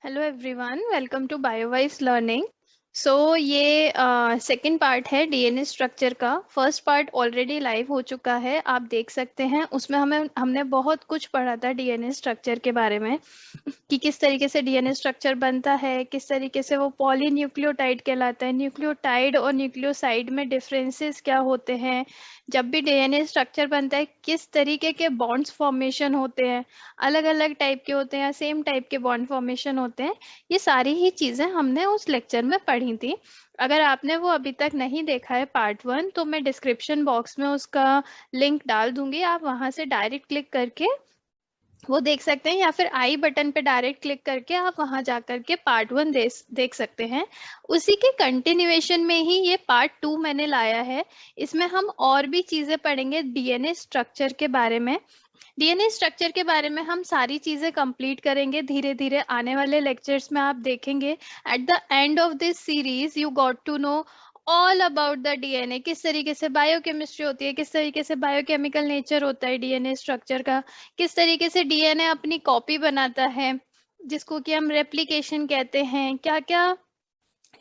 Hello everyone, welcome to Biowise learning. So ये second part है DNA structure का। First part already live हो चुका है, आप देख सकते हैं। उसमें हमने बहुत कुछ पढ़ा था डीएनए स्ट्रक्चर के बारे में कि किस तरीके से डीएनए स्ट्रक्चर बनता है, किस तरीके से वो पॉलीन्यूक्लियोटाइड कहलाता है, न्यूक्लियोटाइड और न्यूक्लियोसाइड में डिफरेंसेस क्या होते हैं, जब भी डीएनए स्ट्रक्चर बनता है किस तरीके के बॉन्ड्स फॉर्मेशन होते हैं, अलग अलग टाइप के होते हैं या सेम टाइप के बॉन्ड फॉर्मेशन होते हैं। ये सारी ही चीजें हमने उस लेक्चर में पढ़ी थी। अगर आपने वो अभी तक नहीं देखा है पार्ट 1, तो मैं डिस्क्रिप्शन बॉक्स में उसका लिंक डाल दूंगी, आप वहां से डायरेक्ट क्लिक करके वो देख सकते हैं, या फिर आई बटन पे डायरेक्ट क्लिक करके आप वहां जा करके पार्ट 1 देख सकते हैं। उसी के कंटिन्यूएशन में ही ये पार्ट 2 मैंने लाया है। इसमें हम और भी चीजें पढ़ेंगे डीएनए स्ट्रक्चर के बारे में। डीएनए स्ट्रक्चर के बारे में हम सारी चीजें कंप्लीट करेंगे धीरे धीरे आने वाले लेक्चर्स में। आप देखेंगे at the end of this series you got to know all about the DNA, किस तरीके से बायोकेमिस्ट्री होती है, किस तरीके से बायोकेमिकल नेचर होता है डीएनए स्ट्रक्चर का, किस तरीके से डीएनए अपनी कॉपी बनाता है जिसको कि हम रेप्लिकेशन कहते हैं, क्या क्या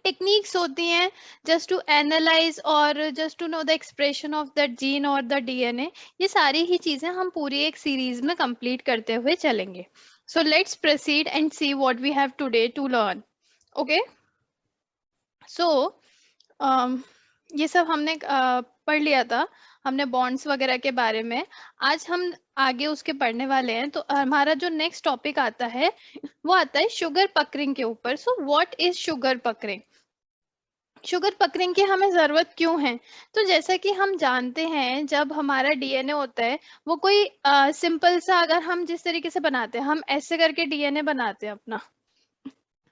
टेक्निक्स होती हैं जस्ट टू एनालाइज और just to know the expression of that gene और द डीएनए। ये सारी ही चीजें हम पूरी एक सीरीज में कंप्लीट करते हुए चलेंगे। So let's proceed and see what we have today to learn. Okay, so ये सब हमने पढ़ लिया था, हमने बॉन्ड्स वगैरह के बारे में। आज हम आगे उसके पढ़ने वाले हैं। तो हमारा जो नेक्स्ट टॉपिक आता है वो आता है शुगर पकरिंग के ऊपर। So what is sugar puckering? Sugar puckering की हमें जरूरत क्यों है? तो जैसा कि हम जानते हैं, जब हमारा डीएनए होता है वो कोई सिंपल सा, अगर हम जिस तरीके से बनाते हैं, हम ऐसे करके डीएनए बनाते हैं अपना।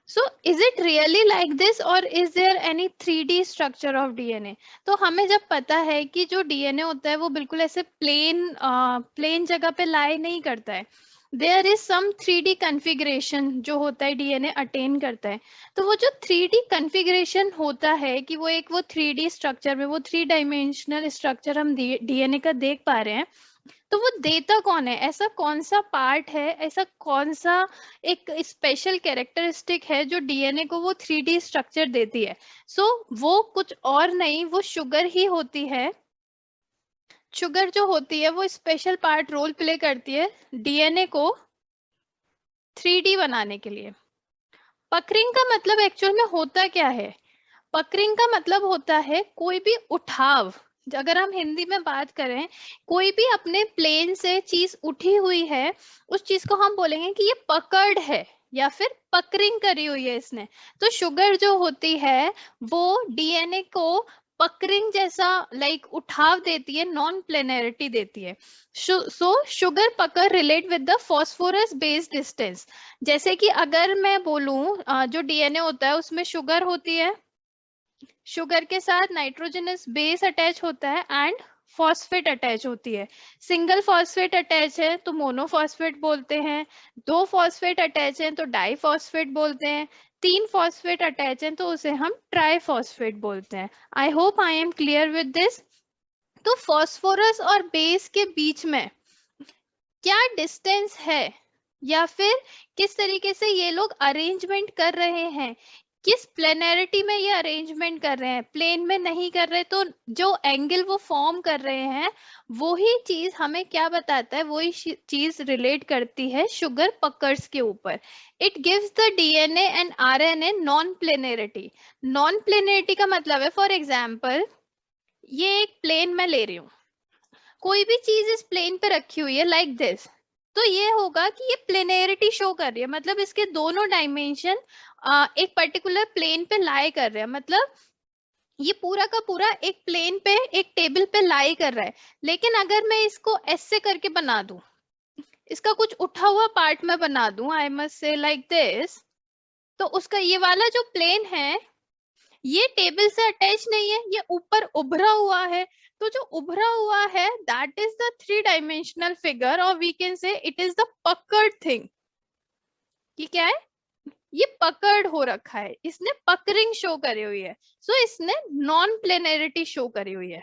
So is it really like this और is there any 3D structure of DNA? तो हमें जब पता है कि जो डीएनए होता है वो बिल्कुल ऐसे प्लेन जगह पे लाई नहीं करता है, there is some 3D configuration जो होता है डीएनए अटेन करता है। तो वो जो 3D कन्फिग्रेशन होता है कि वो एक वो 3D स्ट्रक्चर में, वो 3 डायमेंशनल स्ट्रक्चर हम डीएनए का देख पा रहे हैं, तो वो देता कौन है? ऐसा कौन सा पार्ट है, ऐसा कौन सा एक स्पेशल कैरेक्टरिस्टिक है जो डीएनए को वो 3D स्ट्रक्चर देती है? वो कुछ और नहीं, वो शुगर ही होती है। शुगर जो होती है वो स्पेशल पार्ट रोल प्ले करती है डीएनए को 3D बनाने के लिए। पकरिंग का मतलब एक्चुअल में होता क्या है? पकरिंग का मतलब होता है कोई भी उठाव। अगर हम हिंदी में बात करें, कोई भी अपने प्लेन से चीज उठी हुई है, उस चीज को हम बोलेंगे कि ये पकड़ है या फिर पकरिंग करी हुई है इसने। तो शुगर जो होती है वो डीएनए को पकरिंग जैसा लाइक उठाव देती है, नॉन प्लेनरिटी देती है। सो शुगर पकड़ relate with the phosphorus based distance. जैसे कि अगर मैं बोलूं जो डीएनए होता है उसमें शुगर होती है, शुगर के साथ नाइट्रोजनस बेस अटैच होता है एंड फॉस्फेट अटैच होती है। सिंगल फॉस्फेट अटैच है तो मोनोफॉस्फेट बोलते हैं, दो फॉस्फेट अटैच है तो डाइफॉस्फेट बोलते हैं, तीन फॉस्फेट अटैच है तो उसे हम ट्राइफॉस्फेट बोलते हैं। I hope I am clear with this. तो फॉस्फोरस और बेस के बीच में क्या डिस्टेंस है, या फिर किस तरीके से ये लोग अरेंजमेंट कर रहे हैं, किस प्लेनरिटी में ये अरेंजमेंट कर रहे हैं, प्लेन में नहीं कर रहे, तो जो एंगल वो फॉर्म कर रहे हैं वो ही चीज हमें क्या बताता है, वही चीज रिलेट करती है शुगर पकर्स के ऊपर। It gives the DNA and RNA non planarity. Non planarity का मतलब है, फॉर एग्जाम्पल ये एक प्लेन मैं ले रही हूँ, कोई भी चीज इस प्लेन पे रखी हुई है लाइक दिस, तो ये होगा कि ये प्लेनेरिटी शो कर रही है, मतलब इसके दोनों डायमेंशन एक पर्टिकुलर प्लेन पे लाई कर रहे हैं, मतलब ये पूरा का पूरा एक प्लेन पे एक टेबल पे लाई कर रहा है। लेकिन अगर मैं इसको ऐसे करके बना दूं, इसका कुछ उठा हुआ पार्ट में बना दूं, I must say like this, तो उसका ये वाला जो प्लेन है ये टेबल से अटैच नहीं है, ये ऊपर उभरा हुआ है। तो जो उभरा हुआ है that is the 3 dimensional figure, और we can say it is the pucker thing. ये क्या है? ये पकड़ हो रखा है, इसने पकड़िंग शो करी हुई है। इसने नॉन प्लेनरिटी शो करी हुई है।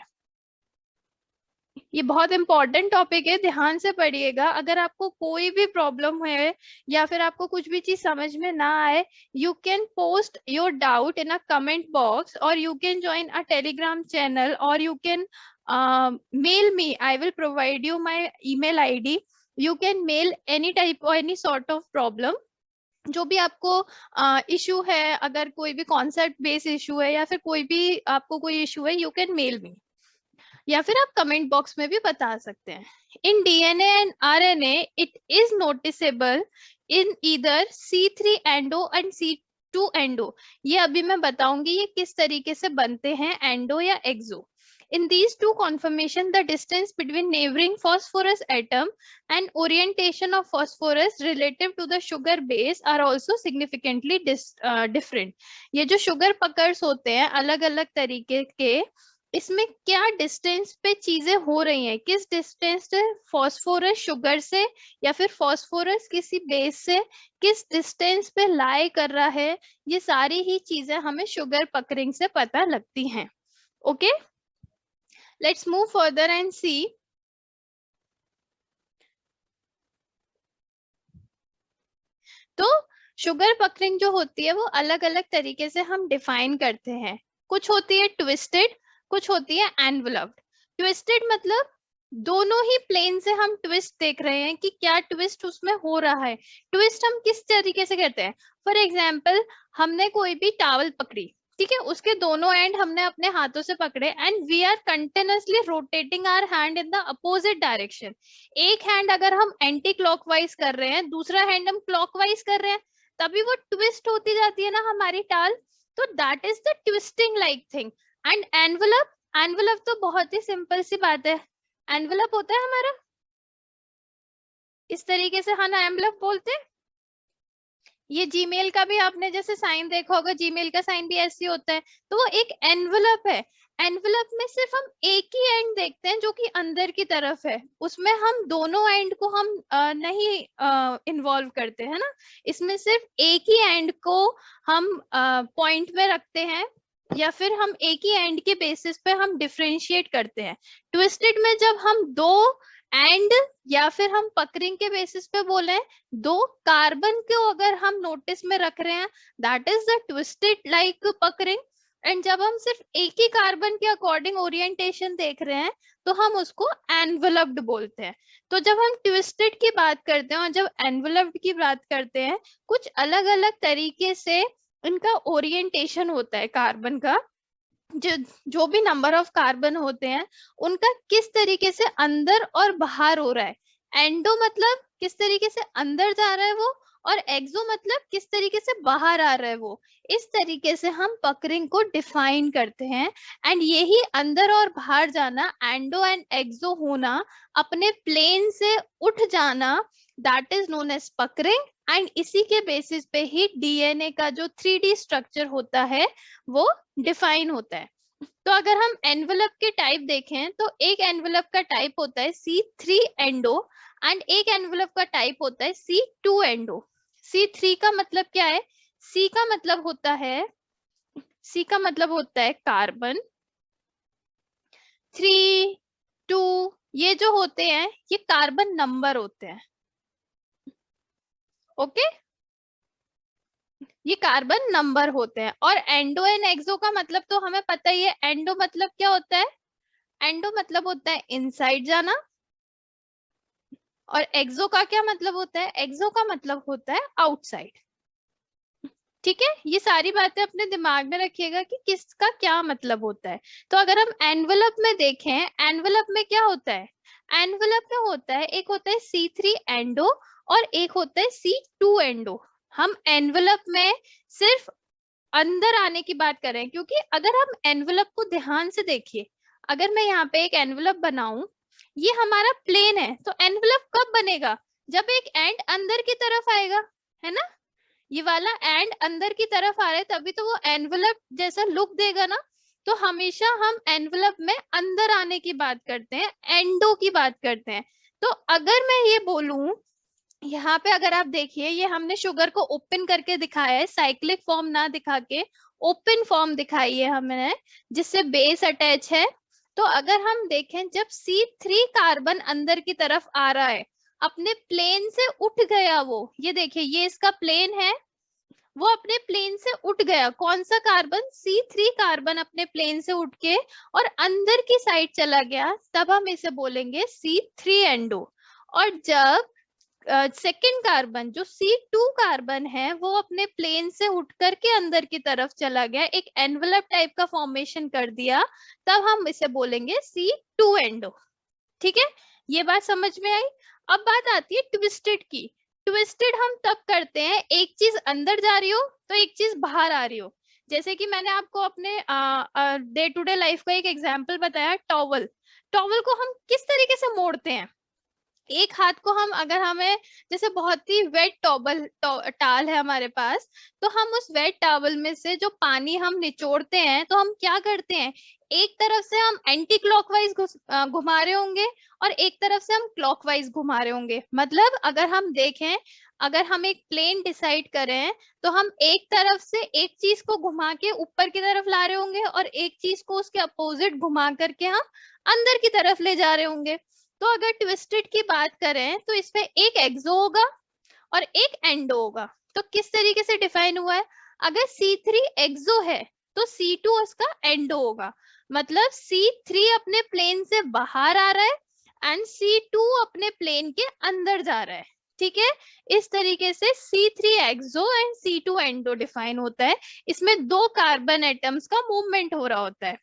ये बहुत इंपॉर्टेंट टॉपिक है, ध्यान से पढ़िएगा। अगर आपको कोई भी प्रॉब्लम है या फिर आपको कुछ भी चीज समझ में ना आए, you can post your doubt in a comment box, और you can join a Telegram channel, और you can mail me. I will provide you my email ID. You can mail any type और any sort of problem, जो भी आपको issue है। अगर कोई भी कॉन्सेप्ट बेस्ड इशू है या फिर कोई भी आपको कोई इशू है, यू कैन मेल मी, या फिर आप कमेंट बॉक्स में भी बता सकते हैं। In DNA and RNA it is noticeable in either C3 endo and C2 endo. ये अभी मैं बताऊंगी ये किस तरीके से बनते हैं, एंडो या एक्सो। In these two conformation, the distance between neighboring phosphorus atom and orientation of phosphorus relative to the sugar base are also significantly different. ये जो sugar पकर्स होते हैं अलग अलग तरीके के, इसमें क्या डिस्टेंस पे चीजें हो रही हैं, किस डिस्टेंस से फॉस्फोरस शुगर से या फिर फॉस्फोरस किसी बेस से किस डिस्टेंस पे लाई कर रहा है, ये सारी ही चीजें हमें शुगर पकरिंग से पता लगती हैं। Okay, let's move further and see. तो शुगर पकरिंग जो होती है वो अलग अलग तरीके से हम डिफाइन करते हैं। कुछ होती है ट्विस्टेड, कुछ होती है एनवलप्ड। ट्विस्टेड मतलब दोनों ही प्लेन से हम ट्विस्ट देख रहे हैं कि क्या ट्विस्ट उसमें हो रहा है। ट्विस्ट हम किस तरीके से करते हैं, फॉर एग्जाम्पल हमने कोई भी टावल पकड़ी, ठीक है, उसके दोनों एंड हमने अपने हाथों से पकड़े and we are continuously rotating our hand in the opposite direction. एक हैंड अगर हम एंटी क्लॉकवाइज कर रहे हैं, दूसरा हैंड हम क्लॉकवाइज कर रहे हैं, तभी वो ट्विस्ट होती जाती है ना हमारी टाल। तो that is the twisting like thing. And envelope, envelope तो बहुत ही सिंपल सी बात है। एनवलप होता है हमारा इस तरीके से, हाँ ना, एनवलप बोलते हैं। ये जीमेल का भी आपने जैसे साइन देखा होगा, जीमेल का साइन भी ऐसे होता है, तो वो एक एनवलप है। एनवलप में सिर्फ हम एक ही एंड देखते हैं जो कि अंदर की तरफ है, उसमें हम दोनों एंड को हम नहीं इन्वॉल्व करते हैं ना। इसमें सिर्फ एक ही एंड को हम पॉइंट में रखते हैं, या फिर हम एक ही एंड के बेसिस पे हम डिफरेंशिएट करते हैं। ट्विस्टेड में जब हम दो एंड या फिर हम पकरिंग के बेसिस पे बोले, दो कार्बन को अगर हम नोटिस में रख रहे हैं, that is the twisted like puckering. And जब हम सिर्फ एक ही कार्बन के अकॉर्डिंग ओरिएंटेशन देख रहे हैं, तो हम उसको एनवलप्ड बोलते हैं। तो जब हम ट्विस्टेड की बात करते हैं और जब एनवलप्ड की बात करते हैं, कुछ अलग अलग तरीके से इनका ओरिएंटेशन होता है कार्बन का। जो भी नंबर ऑफ कार्बन होते हैं उनका किस तरीके से अंदर और बाहर हो रहा है। एंडो मतलब किस तरीके से अंदर जा रहा है वो, और एक्सो मतलब किस तरीके से बाहर आ रहा है वो। इस तरीके से हम पकरिंग को डिफाइन करते हैं। एंड यही अंदर और बाहर जाना, एंडो एंड एक्सो होना, अपने प्लेन से उठ जाना, that is known as puckering. And इसी के बेसिस पे ही डीएनए का जो 3D स्ट्रक्चर होता है वो डिफाइन होता है। तो अगर हम एनवलप के टाइप देखें, तो एक एनवलप का टाइप होता है C3 एंडो एंड एक एनवलप का टाइप होता है C2 एंडो। C3 का मतलब क्या है, C का मतलब होता है, C का मतलब होता है कार्बन। 3, 2 ये जो होते हैं ये कार्बन नंबर होते हैं। ओके, ये कार्बन नंबर होते हैं। और एंडो एंड एक्सो का मतलब तो हमें पता ही है। एंडो मतलब क्या होता है, एंडो मतलब होता है इनसाइड जाना, और एक्सो का क्या मतलब होता है, एक्सो का मतलब होता है आउटसाइड। ठीक है, ये सारी बातें अपने दिमाग में रखिएगा कि किसका क्या मतलब होता है। तो अगर हम एनवलप में देखें, एनवलप में क्या होता है, एनवलप में होता है, एक होता है C3 एंडो और एक होता है C2 एंडो। हम एनवलप में सिर्फ अंदर आने की बात कर रहे हैं, क्योंकि अगर हम एनवलप को ध्यान से देखिए, अगर मैं यहाँ पे एक एनवलप बनाऊं, ये हमारा प्लेन है, तो एनवलप कब बनेगा, जब एक एंड अंदर की तरफ आएगा, है ना। ये वाला एंड अंदर की तरफ आ रहा है, तभी तो वो एनवलप जैसा लुक देगा ना। तो हमेशा हम एनवलप में अंदर आने की बात करते हैं, एंडो की बात करते हैं। तो अगर मैं ये बोलूं, यहाँ पे अगर आप देखिए, ये हमने शुगर को ओपन करके दिखाया है, साइक्लिक फॉर्म ना दिखा के ओपन फॉर्म दिखाई है हमने, जिससे बेस अटैच है तो अगर हम देखें जब C3 कार्बन अंदर की तरफ आ रहा है, अपने प्लेन से उठ गया वो, ये देखिए ये इसका प्लेन है, वो अपने प्लेन से उठ गया, कौन सा कार्बन, C3 कार्बन अपने प्लेन से उठ के और अंदर की साइड चला गया, तब हम इसे बोलेंगे C3 एंडो। और जब सेकेंड कार्बन जो C2 कार्बन है वो अपने प्लेन से उठ करके अंदर की तरफ चला गया, एक एनवलप टाइप का फॉर्मेशन कर दिया, तब हम इसे बोलेंगे C2 एंडो। ठीक है, ये बात समझ में आई। अब बात आती है ट्विस्टेड की। ट्विस्टेड हम तब करते हैं एक चीज अंदर जा रही हो तो एक चीज बाहर आ रही हो। जैसे कि मैंने आपको अपने डे टू डे लाइफ का एक एग्जांपल बताया, टॉवल। टॉवल को हम किस तरीके से मोड़ते हैं, एक हाथ को हम, अगर हमें जैसे बहुत ही वेट टाल है हमारे पास, तो हम उस वेट टावल में से जो पानी हम निचोड़ते हैं, तो हम क्या करते हैं, एक तरफ से हम एंटी क्लॉकवाइज घुमा रहे होंगे और एक तरफ से हम क्लॉकवाइज घुमा रहे होंगे। मतलब अगर हम देखें, अगर हम एक प्लेन डिसाइड करें तो हम एक तरफ से एक चीज को घुमा के ऊपर की तरफ ला रहे होंगे और एक चीज को उसके अपोजिट घुमा करके हम अंदर की तरफ ले जा रहे होंगे। तो अगर ट्विस्टेड की बात करें तो इसमें एक एक्सो होगा और एक एंडो होगा। तो किस तरीके से डिफाइन हुआ है, अगर C3 एक्सो है तो C2 उसका एंडो होगा। मतलब C3 अपने प्लेन से बाहर आ रहा है एंड C2 अपने प्लेन के अंदर जा रहा है। ठीक है, इस तरीके से C3 exo and C2 endo define होता है। इसमें दो कार्बन एटम्स का मूवमेंट हो रहा होता है।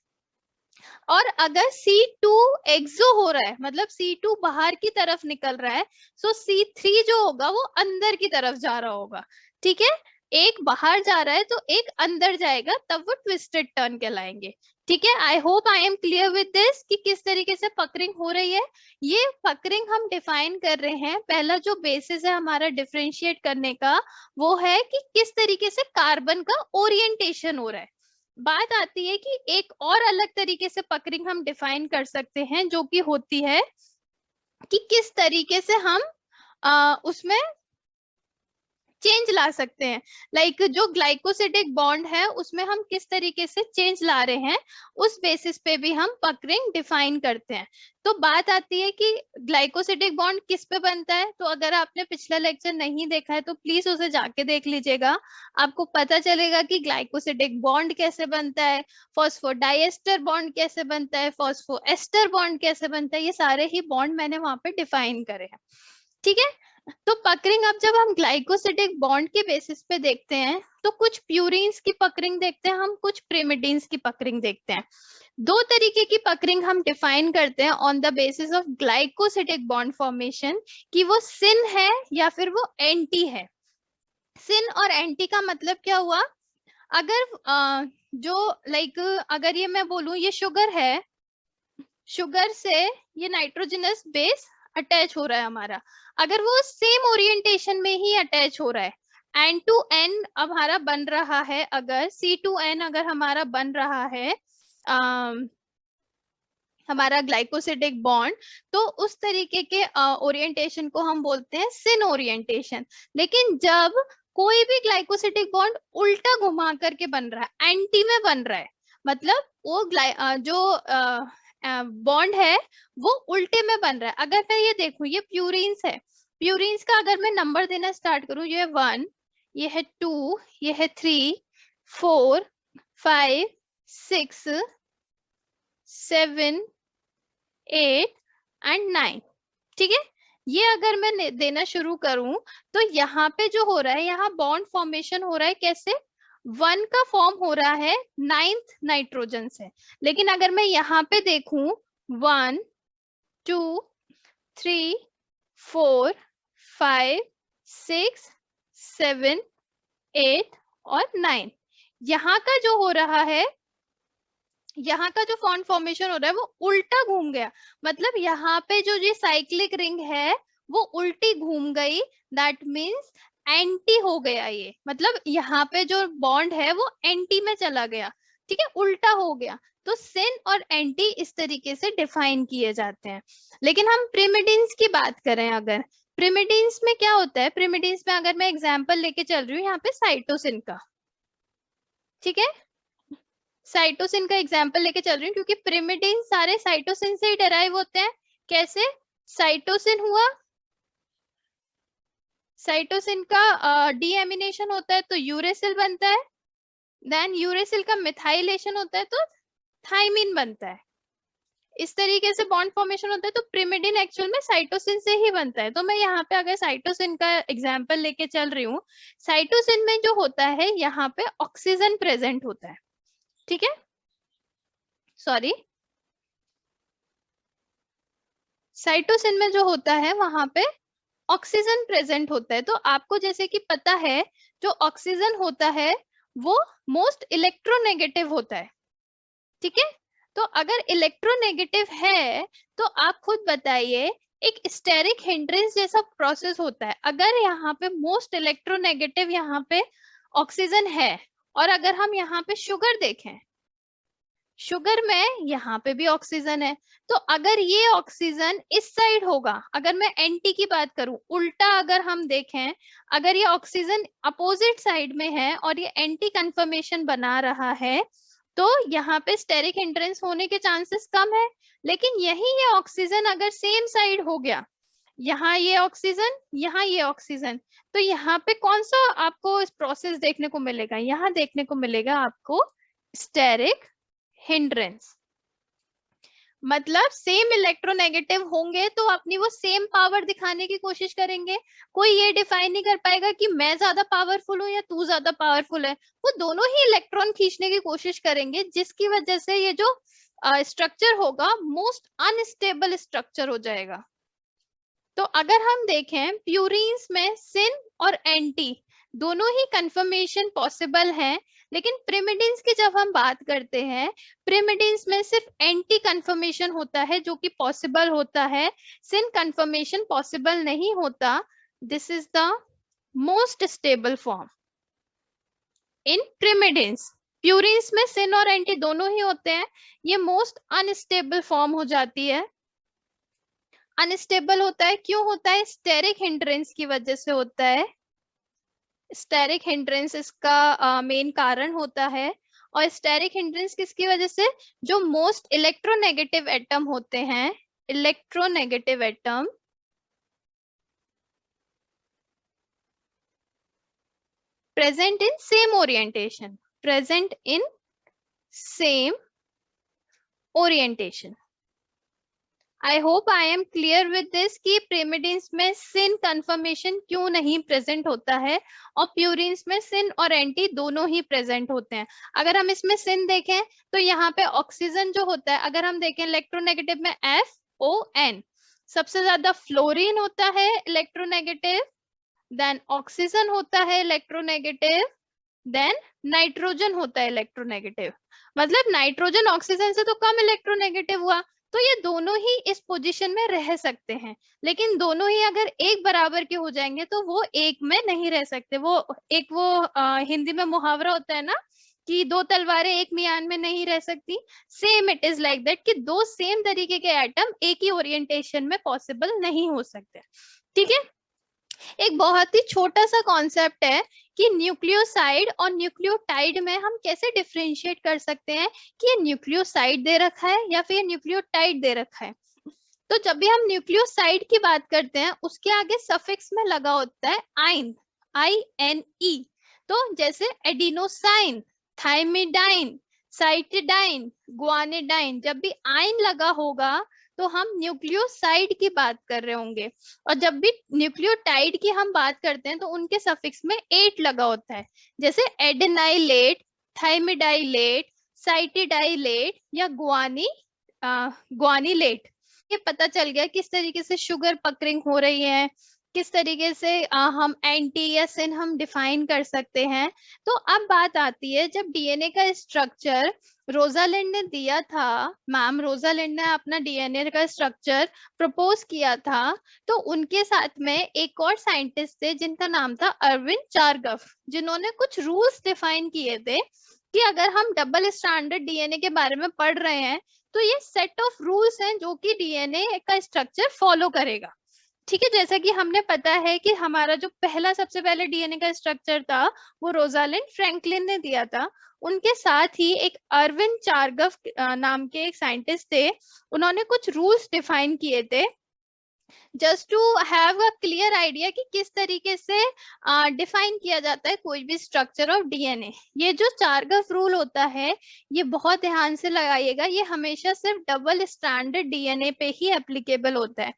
और अगर C2 एक्सो हो रहा है, मतलब C2 बाहर की तरफ निकल रहा है, तो C3 जो होगा वो अंदर की तरफ जा रहा होगा। ठीक है, एक बाहर जा रहा है तो एक अंदर जाएगा, तब वो ट्विस्टेड टर्न कहलाएंगे। ठीक है, I hope I am clear with this कि किस तरीके से पकरिंग हो रही है। ये पकरिंग हम डिफाइन कर रहे हैं, पहला जो बेसिस है हमारा डिफरेंशिएट करने का वो है कि किस तरीके से कार्बन का ओरिएंटेशन हो रहा है। बात आती है कि एक और अलग तरीके से पकरिंग हम डिफाइन कर सकते हैं, जो कि होती है कि किस तरीके से हम उसमें चेंज ला सकते हैं। लाइक जो ग्लाइकोसिडिक बॉन्ड है उसमें हम किस तरीके से चेंज ला रहे हैं, उस बेसिस पे भी हम पकरिंग डिफाइन करते हैं। तो बात आती है कि ग्लाइकोसिडिक बॉन्ड किस पे बनता है, तो अगर आपने पिछला लेक्चर नहीं देखा है तो प्लीज उसे जाके देख लीजिएगा, आपको पता चलेगा कि ग्लाइकोसिडिक बॉन्ड कैसे बनता है, फॉस्फोडाइएस्टर बॉन्ड कैसे बनता है, फॉस्फोएस्टर बॉन्ड कैसे बनता है, ये सारे ही बॉन्ड मैंने वहां पे डिफाइन करे हैं। ठीक है, तो पकरिंग अब जब हम ग्लाइकोसिडिक बॉन्ड के बेसिस पे देखते हैं तो कुछ प्यूरिन्स की पकरिंग देखते हैं हम, कुछ प्रिमिडिन्स की पकरिंग देखते हैं। दो तरीके की पकरिंग हम डिफाइन करते हैं on the basis of glycosidic bond formation, कि वो सिन है या फिर वो एंटी है। सिन और एंटी का मतलब क्या हुआ, अगर जो लाइक अगर ये मैं बोलूं ये शुगर है, शुगर से ये नाइट्रोजनस बेस अटैच हो रहा है हमारा, अगर वो सेम ओरिएंटेशन में ही अटैच हो रहा है, N to N अब हमारा बन रहा है, अगर C2N अगर हमारा बन रहा है हमारा ग्लाइकोसिडिक बॉन्ड, तो उस तरीके के ओरिएंटेशन को हम बोलते हैं सिन ओरिएंटेशन। लेकिन जब कोई भी ग्लाइकोसिडिक बॉन्ड उल्टा घुमा करके बन रहा है, एंटी में बन रहा है, मतलब वो जो बॉन्ड है वो उल्टे में बन रहा है। अगर मैं ये देखूं, ये प्यूरिन्स है, प्यूरिन्स का अगर मैं नंबर देना स्टार्ट करूं, ये 1, ये है 2, ये है 3, 4, 5, 6, 7, 8 एंड 9। ठीक है, ये अगर मैं देना शुरू करूं तो यहाँ पे जो हो रहा है, यहाँ बॉन्ड फॉर्मेशन हो रहा है कैसे, 1 का फॉर्म हो रहा है 9th नाइट्रोजन से। लेकिन अगर मैं यहाँ पे देखूं 1, 2, 3, 4, 5, 6, 7, 8 और 9, यहाँ का जो हो रहा है, यहाँ का जो बॉन्ड फॉर्मेशन हो रहा है वो उल्टा घूम गया। मतलब यहाँ पे जो ये साइक्लिक रिंग है वो उल्टी घूम गई, दैट मीन्स एंटी हो गया ये, मतलब यहाँ पे जो बॉन्ड है वो एंटी में चला गया। ठीक है, उल्टा हो गया। तो सिन और एंटी इस तरीके से डिफाइन किए जाते हैं। लेकिन हम प्रिमिडिन्स की बात करें, अगर प्रिमिडिन्स में क्या होता है, प्रिमिडिन्स में अगर मैं एग्जाम्पल लेके चल रही हूँ यहाँ पे साइटोसिन का, ठीक है, साइटोसिन का एग्जांपल लेके चल रही हूँ क्योंकि pyrimidine सारे साइटोसिन से ही डेराइव होते हैं। कैसे? साइटोसिन हुआ, साइटोसिन का डीएमिनेशन होता है तो यूरेसिल बनता है, देन यूरेसिल का मिथाइलेशन होता है तो थाइमिन बनता है। इस तरीके से बॉन्ड फॉर्मेशन होता है। तो प्रिमिडिन एक्चुअल में साइटोसिन से ही बनता है। तो मैं यहाँ पे अगर साइटोसिन का एग्जांपल लेके चल रही हूँ, साइटोसिन में जो होता है यहाँ पे ऑक्सीजन प्रेजेंट होता है, ठीक है, सॉरी, साइटोसिन में जो होता है वहां पे ऑक्सीजन प्रेजेंट होता है। तो आपको जैसे कि पता है जो ऑक्सीजन होता है वो मोस्ट इलेक्ट्रोनेगेटिव होता है, ठीक है। तो अगर इलेक्ट्रोनेगेटिव है तो आप खुद बताइए, एक स्टेरिक हिंड्रेंस जैसा प्रोसेस होता है। अगर यहाँ पे मोस्ट इलेक्ट्रोनेगेटिव यहाँ पे ऑक्सीजन है और अगर हम यहाँ पे शुगर देखें, शुगर में यहाँ पे भी ऑक्सीजन है, तो अगर ये ऑक्सीजन इस साइड होगा, अगर मैं एंटी की बात करूं, उल्टा अगर हम देखें, अगर ये ऑक्सीजन अपोजिट साइड में है और ये एंटी कन्फर्मेशन बना रहा है तो यहाँ पे स्टेरिक हिंड्रेंस होने के चांसेस कम है। लेकिन यही ये ऑक्सीजन अगर सेम साइड हो गया, यहाँ ये ऑक्सीजन, यहाँ ये ऑक्सीजन, तो यहाँ पे कौन सा आपको इस प्रोसेस देखने को मिलेगा? यहाँ देखने को मिलेगा आपको स्टेरिक हिंड्रेंस। मतलब सेम इलेक्ट्रोनेगेटिव होंगे तो अपनी वो सेम पावर दिखाने की कोशिश करेंगे। कोई ये डिफाइन नहीं कर पाएगा कि मैं ज्यादा पावरफुल हूँ या तू ज्यादा पावरफुल है, वो दोनों ही इलेक्ट्रॉन खींचने की कोशिश करेंगे, जिसकी वजह से ये जो स्ट्रक्चर होगा मोस्ट अनस्टेबल स्ट्रक्चर हो जाएगा। तो अगर हम देखें प्यूरीन्स में सिन और एंटी दोनों ही कंफर्मेशन पॉसिबल है, लेकिन प्रिमिडिन्स की जब हम बात करते हैं, प्रिमिडिन्स में सिर्फ एंटी कंफर्मेशन होता है जो कि पॉसिबल होता है, सिन कंफर्मेशन पॉसिबल नहीं होता। This is the most stable form in pyrimidines. Purines में सिन और एंटी दोनों ही होते हैं, ये मोस्ट अनस्टेबल फॉर्म हो जाती है। अनस्टेबल होता है, क्यों होता है? स्टेरिक हिंड्रेंस की वजह से होता है। स्टेरिक हिंड्रेंस इसका मेन कारण होता है। और स्टेरिक हिंड्रेंस किसकी वजह से? जो मोस्ट इलेक्ट्रोनेगेटिव एटम होते हैं, electronegative atom present in same orientation, present in same orientation. I hope I am clear with this कि pyrimidines में sin conformation क्यों नहीं present होता है और purines में sin और anti दोनों ही present होते हैं। अगर हम इसमें sin देखें तो यहाँ पे ऑक्सीजन जो होता है, अगर हम देखें इलेक्ट्रोनेगेटिव में FON, सबसे ज्यादा फ्लोरीन होता है इलेक्ट्रोनेगेटिव, देन ऑक्सीजन होता है इलेक्ट्रोनेगेटिव, देन नाइट्रोजन होता है इलेक्ट्रोनेगेटिव। मतलब नाइट्रोजन ऑक्सीजन से तो कम इलेक्ट्रोनेगेटिव हुआ, तो ये दोनों ही इस पोजीशन में रह सकते हैं। लेकिन दोनों ही अगर एक बराबर के हो जाएंगे तो वो एक में नहीं रह सकते। वो एक हिंदी में मुहावरा होता है ना कि दो तलवारें एक मियान में नहीं रह सकती, same it is like that कि दो सेम तरीके के एटम एक ही ओरिएंटेशन में पॉसिबल नहीं हो सकते, ठीक है। एक बहुत ही छोटा सा कॉन्सेप्ट है कि न्यूक्लियोसाइड और न्यूक्लियोटाइड में हम कैसे डिफरेंशिएट कर सकते हैं कि ये न्यूक्लियोसाइड दे रखा है या फिर न्यूक्लियोटाइड दे रखा है। तो जब भी हम न्यूक्लियोसाइड की बात करते हैं उसके आगे सफिक्स में लगा होता है आइन, INE। तो जैसे एडिनोसाइन, थाइमिडाइन, साइटिडाइन, गुआनिडाइन, जब भी आइन लगा होगा तो हम न्यूक्लियोसाइड की बात कर रहे होंगे। और जब भी न्यूक्लियोटाइड की हम बात करते हैं तो उनके सफिक्स में 8 लगा होता है, जैसे एडेनाइलेट, थाइमिडाइलेट, साइटिडाइलेट या गुआनिलेट। ये पता चल गया किस तरीके से शुगर पकरिंग हो रही है, किस तरीके से हम एंटी या सिन हम डिफाइन कर सकते हैं। तो अब बात आती है जब डीएनए का स्ट्रक्चर रोजालिंड ने दिया था, मैम रोजालिंड ने अपना डीएनए का स्ट्रक्चर प्रपोज किया था, तो उनके साथ में एक और साइंटिस्ट थे जिनका नाम था अरविंद चारगफ, जिन्होंने कुछ रूल्स डिफाइन किए थे कि अगर हम डबल स्टैंडर्ड डीएनए के बारे में पढ़ रहे हैं तो ये सेट ऑफ रूल्स हैं जो कि डीएनए का स्ट्रक्चर फॉलो करेगा। ठीक है, जैसा कि हमने पता है कि हमारा जो पहला सबसे पहले डीएनए का स्ट्रक्चर था वो रोजालिंड फ्रैंकलिन ने दिया था। उनके साथ ही एक अरविंद चारगफ नाम के एक साइंटिस्ट थे, उन्होंने कुछ रूल्स डिफाइन किए थे just to have a clear idea कि किस तरीके से डिफाइन किया जाता है कोई भी स्ट्रक्चर ऑफ डीएनए। ये जो चारगफ रूल होता है ये बहुत ध्यान से लगाइएगा, ये हमेशा सिर्फ डबल स्टैंडर्ड डीएनए पे ही एप्लीकेबल होता है।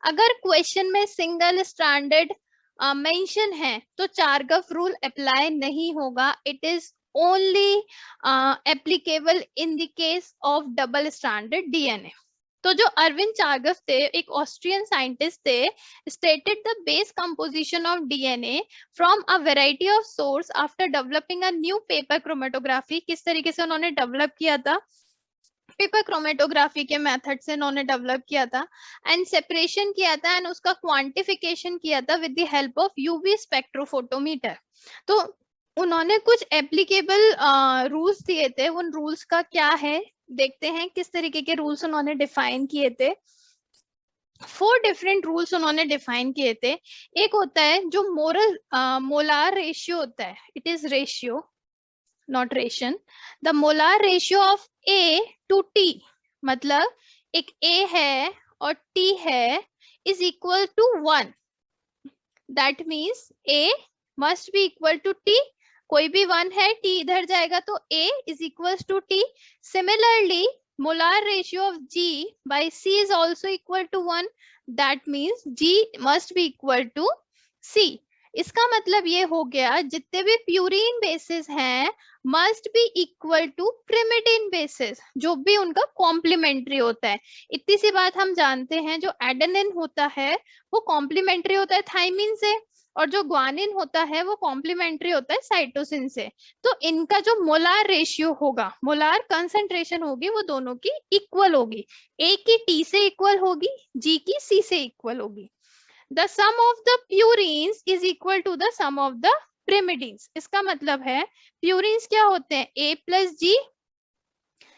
अगर क्वेश्चन में सिंगल स्टैंडर्ड मेंशन है तो चारगफ रूल अप्लाई नहीं होगा, it is only applicable in the case of double standard DNA. तो जो अरविंद चारगफ थे, एक ऑस्ट्रियन साइंटिस्ट थे, stated the base composition of DNA from a variety of source after developing a new paper chromatography. किस तरीके से उन्होंने डेवलप किया था? पेपर क्रोमेटोग्राफी के मेथड से उन्होंने डेवलप किया था एंड सेपरेशन किया था एंड उसका क्वांटिफिकेशन किया था with the help of UV spectrophotometer. तो उन्होंने कुछ एप्लीकेबल रूल्स दिए थे, उन रूल्स का क्या है देखते हैं, किस तरीके के रूल्स उन्होंने डिफाइन किए थे। 4 डिफरेंट रूल्स उन्होंने डिफाइन किए थे। एक होता है जो मोलार रेशियो होता है, it is ratio not ration, the molar ratio of A to T, मतलब एक ए है और टी है is equal to 1, that means A must be equal to T. कोई भी 1 है, टी इधर जाएगा तो A is equal to T. Similarly molar ratio of G by C is also equal to 1, that means G must be equal to C। इसका मतलब ये हो गया जितने भी प्यूरीन बेसिस हैं must be equal to pyrimidine bases, जो भी उनका कॉम्प्लीमेंट्री होता है। इतनी सी बात हम जानते हैं, जो एडेनिन होता है वो कॉम्प्लीमेंट्री होता है थाइमिन से, और जो ग्वानिन होता है वो कॉम्प्लीमेंट्री होता है साइटोसिन से। तो इनका जो मोलार रेशियो होगा, मोलार कंसंट्रेशन होगी, वो दोनों की इक्वल होगी। ए की टी से इक्वल होगी, जी की सी से इक्वल होगी। The sum of the purines is equal to the sum of the pyrimidines. इसका मतलब है प्यूरिन्स क्या होते हैं? ए प्लस जी,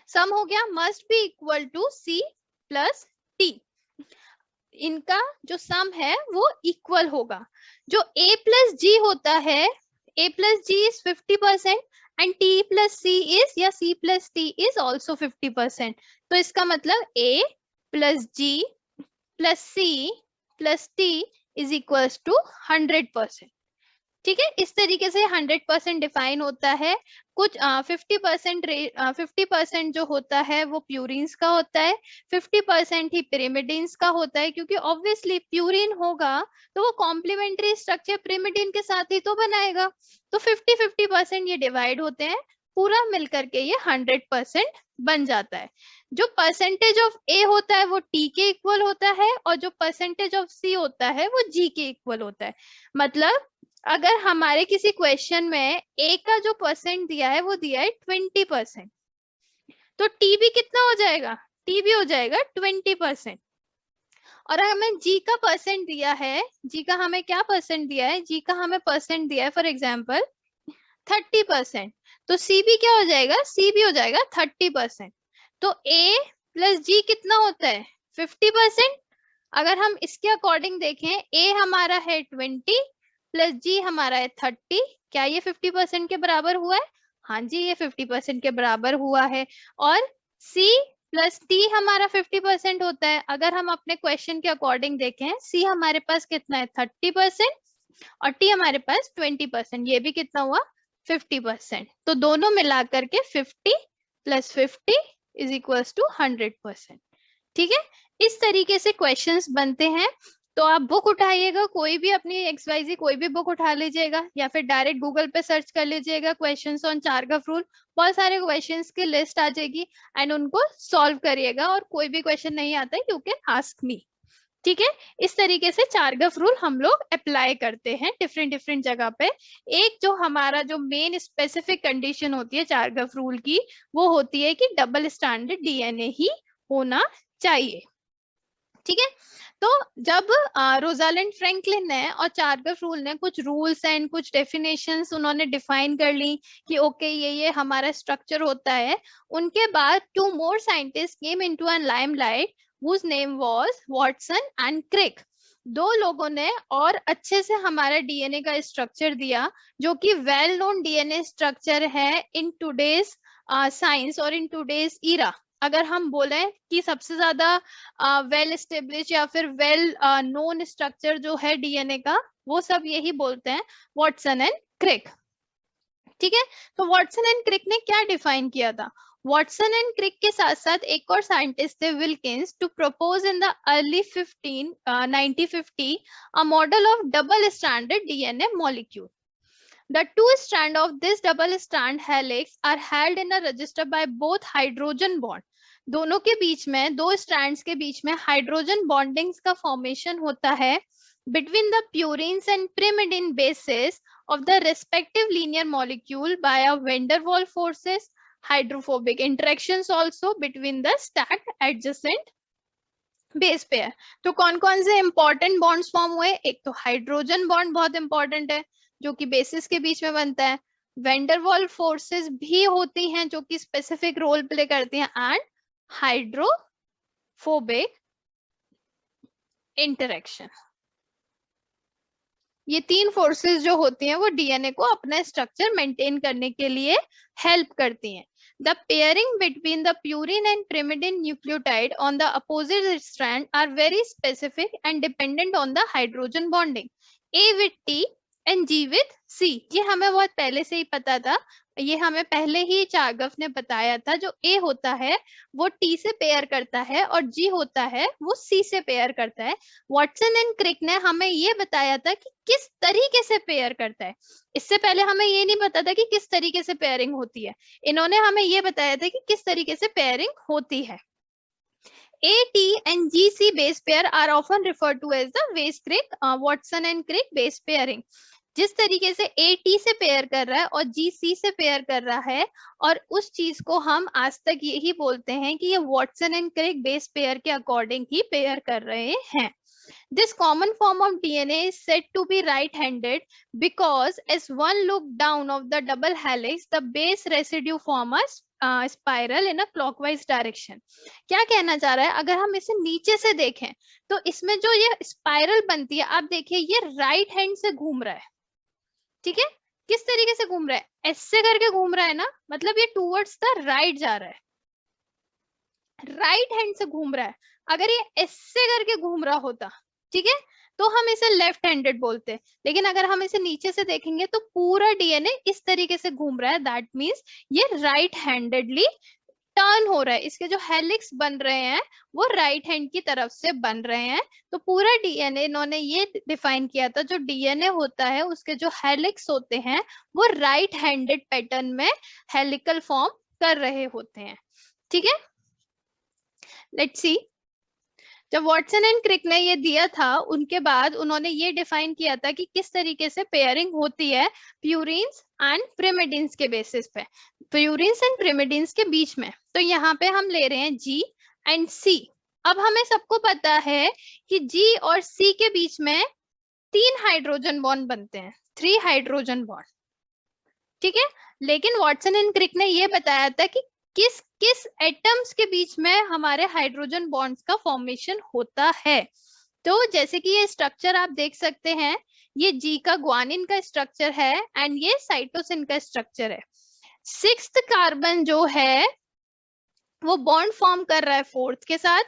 सम हो गया must be equal to C plus T. इनका जो सम है वो इक्वल होगा। जो a प्लस जी होता है, a plus G is 50% and t plus C is, या c plus t is also 50%। तो इसका मतलब a plus G plus c plus t is equal to 100%। ठीक है, इस तरीके से 100% डिफाइन होता है। कुछ 50% जो होता है वो प्यूरिन्स का होता है, 50% ही पिरिमिडिन्स का होता है, क्योंकि ऑब्वियसली प्यूरिन होगा तो वो कॉम्प्लीमेंट्री स्ट्रक्चर पिरिमिडिन के साथ ही तो बनाएगा। तो 50-50% ये डिवाइड होते हैं, पूरा मिलकर के ये 100% बन जाता है। जो परसेंटेज ऑफ ए होता है वो टी के इक्वल होता है, और जो परसेंटेज ऑफ सी होता है वो जी के इक्वल होता है। मतलब अगर हमारे किसी क्वेश्चन में ए का जो परसेंट दिया है वो दिया है 20%, तो टी भी कितना हो जाएगा? टी भी हो जाएगा 20%। और हमें जी का परसेंट दिया है, जी का हमें क्या परसेंट दिया है? जी का हमें परसेंट दिया है फॉर एग्जाम्पल 30%, तो सी भी क्या हो जाएगा? सी भी हो जाएगा 30%। तो ए प्लस जी कितना होता है? 50%। अगर हम इसके अकॉर्डिंग देखें, ए हमारा है 20 प्लस जी हमारा है 30, क्या ये 50% के बराबर हुआ है? हाँ जी, ये 50% के बराबर हुआ है। और C प्लस टी हमारा 50% होता है। अगर हम अपने क्वेश्चन के अकॉर्डिंग देखें, C हमारे पास कितना है? 30% और T हमारे पास 20%, ये भी कितना हुआ? 50%। तो दोनों मिलाकर के 50 प्लस 50 इज इक्वल टू 100%। ठीक है, इस तरीके से क्वेश्चंस बनते हैं। तो आप बुक उठाइएगा, कोई भी अपनी XYZ कोई भी बुक उठा लीजिएगा, या फिर डायरेक्ट गूगल पे सर्च कर लीजिएगा क्वेश्चंस ऑन चारगफ रूल, बहुत सारे क्वेश्चंस की लिस्ट आ जाएगी एंड उनको सॉल्व करिएगा। और कोई भी क्वेश्चन नहीं आता है यू कैन आस्क मी। ठीक है, इस तरीके से चारगफ रूल हम लोग अप्लाई करते हैं डिफरेंट डिफरेंट जगह पे। एक जो हमारा जो मेन स्पेसिफिक कंडीशन होती है चारगफ रूल की, वो होती है कि डबल स्टैंडर्ड डीएनए ही होना चाहिए। ठीक है, तो जब रोजालिंड फ्रैंकलिन ने और चारगफ रूल ने कुछ रूल्स एंड कुछ डेफिनेशंस उन्होंने डिफाइन कर ली कि ओके ये हमारा स्ट्रक्चर होता है, उनके बाद 2 more scientists came into a limelight whose name was Watson and Crick। दो लोगों ने और अच्छे से हमारा डीएनए का स्ट्रक्चर दिया, जो कि वेल नोन डीएनए स्ट्रक्चर है इन टुडेज साइंस और इन टुडेज इरा। अगर हम बोले कि सबसे ज्यादा वेल एस्टेब्लिश या फिर वेल नोन स्ट्रक्चर जो है डीएनए का, वो सब यही बोलते हैं, वॉटसन एंड क्रिक। ठीक है, तो वॉटसन एंड क्रिक ने क्या डिफाइन किया था? वॉटसन एंड क्रिक के साथ साथ एक और साइंटिस्ट थे, Wilkins, to propose in the early 1950 a model of double stranded DNA molecule. The two strands of this double strand helix are held in a register by both hydrogen bond. दोनों के बीच में, दो strands के बीच में hydrogen bondings का formation होता है between the purines and pyrimidine bases of the respective linear molecule by a van der Waals forces, hydrophobic interactions also between the stacked adjacent base pair. तो कौन कौन से इंपॉर्टेंट बॉन्ड्स फॉर्म हुए? एक तो हाइड्रोजन बॉन्ड बहुत important है, जो कि बेसिस के बीच में बनता है. वैन डर वाल्स फोर्सेस भी होती हैं, जो कि स्पेसिफिक रोल प्ले करती हैं, एंड हाइड्रोफोबिक इंटरेक्शन. ये तीन फोर्सेस जो होती हैं वो डीएनए को अपना स्ट्रक्चर मेंटेन करने के लिए हेल्प करती हैं. The pairing between the purine and pyrimidine nucleotide on the opposite strand are very specific and dependent on the hydrogen bonding. A with T and G with C. ये हमें बहुत पहले से ही पता था, ये हमें पहले ही चार्गफ ने बताया था. जो A होता है वो T से पेयर करता है और G होता है वो C से पेयर करता है. वॉटसन एंड क्रिक ने हमें ये बताया था कि किस तरीके से पेयर करता है. इससे पहले हमें ये नहीं पता था कि किस तरीके से पेयरिंग होती है. इन्होंने हमें ये बताया था कि किस तरीके से पेयरिंग होती है. AT and GC base pair are often referred to as the Weis-Crick, Watson and Crick base pairing. जिस तरीके से AT से पेयर कर रहा है और GC से पेयर कर रहा है, और उस चीज को हम आज तक यही बोलते हैं कि ये Watson and Crick base pair के अकॉर्डिंग ही पेयर कर रहे हैं. This common form of DNA is said to be right-handed because as one look down of the double helix, the base residue form a spiral in a clockwise direction. क्या कहना चाह रहा है? अगर हम इसे नीचे से देखें तो इसमें जो ये स्पाइरल बनती है, आप देखिए ये राइट हैंड से घूम रहा है. ठीक है, किस तरीके से घूम रहा है? ऐसे करके घूम रहा है ना, मतलब ये टूवर्ड्स द राइट जा रहा है, राइट हैंड से घूम रहा है. अगर ये ऐसे करके घूम रहा होता, ठीक है, तो हम इसे लेफ्ट हैंडेड बोलते हैं. लेकिन अगर हम इसे नीचे से देखेंगे तो पूरा डीएनए इस तरीके से घूम रहा है, दैट मींस ये राइट हैंडेडली टर्न हो रहा है. इसके जो हेलिक्स बन रहे हैं वो राइट हैंड की तरफ से बन रहे हैं. तो पूरा डीएनए इन्होंने ये डिफाइन किया था, जो डीएनए होता है उसके जो हेलिक्स होते हैं वो राइट हैंडेड पैटर्न में हेलिकल फॉर्म कर रहे होते हैं. ठीक है, लेट्स सी. जब वॉटसन एंड क्रिक ने ये दिया था, उनके बाद उन्होंने ये डिफाइन किया था कि किस तरीके से पेयरिंग होती है प्यूरिन्स एंड pyrimidines के बेसिस पे, प्यूरिन्स एंड pyrimidines के बीच में. तो यहाँ पे हम ले रहे हैं G एंड C. अब हमें सबको पता है कि G और C के बीच में 3 हाइड्रोजन बॉन्ड बनते हैं, 3 हाइड्रोजन बॉन्ड. ठीक है, लेकिन वॉटसन एंड क्रिक ने ये बताया था कि किस किस एटम्स के बीच में हमारे हाइड्रोजन बॉन्ड्स का फॉर्मेशन होता है. तो जैसे कि ये स्ट्रक्चर आप देख सकते हैं, ये G का ग्वानिन का स्ट्रक्चर है एंड ये साइटोसिन का स्ट्रक्चर है. 6th कार्बन जो है वो बॉन्ड फॉर्म कर रहा है 4th के साथ,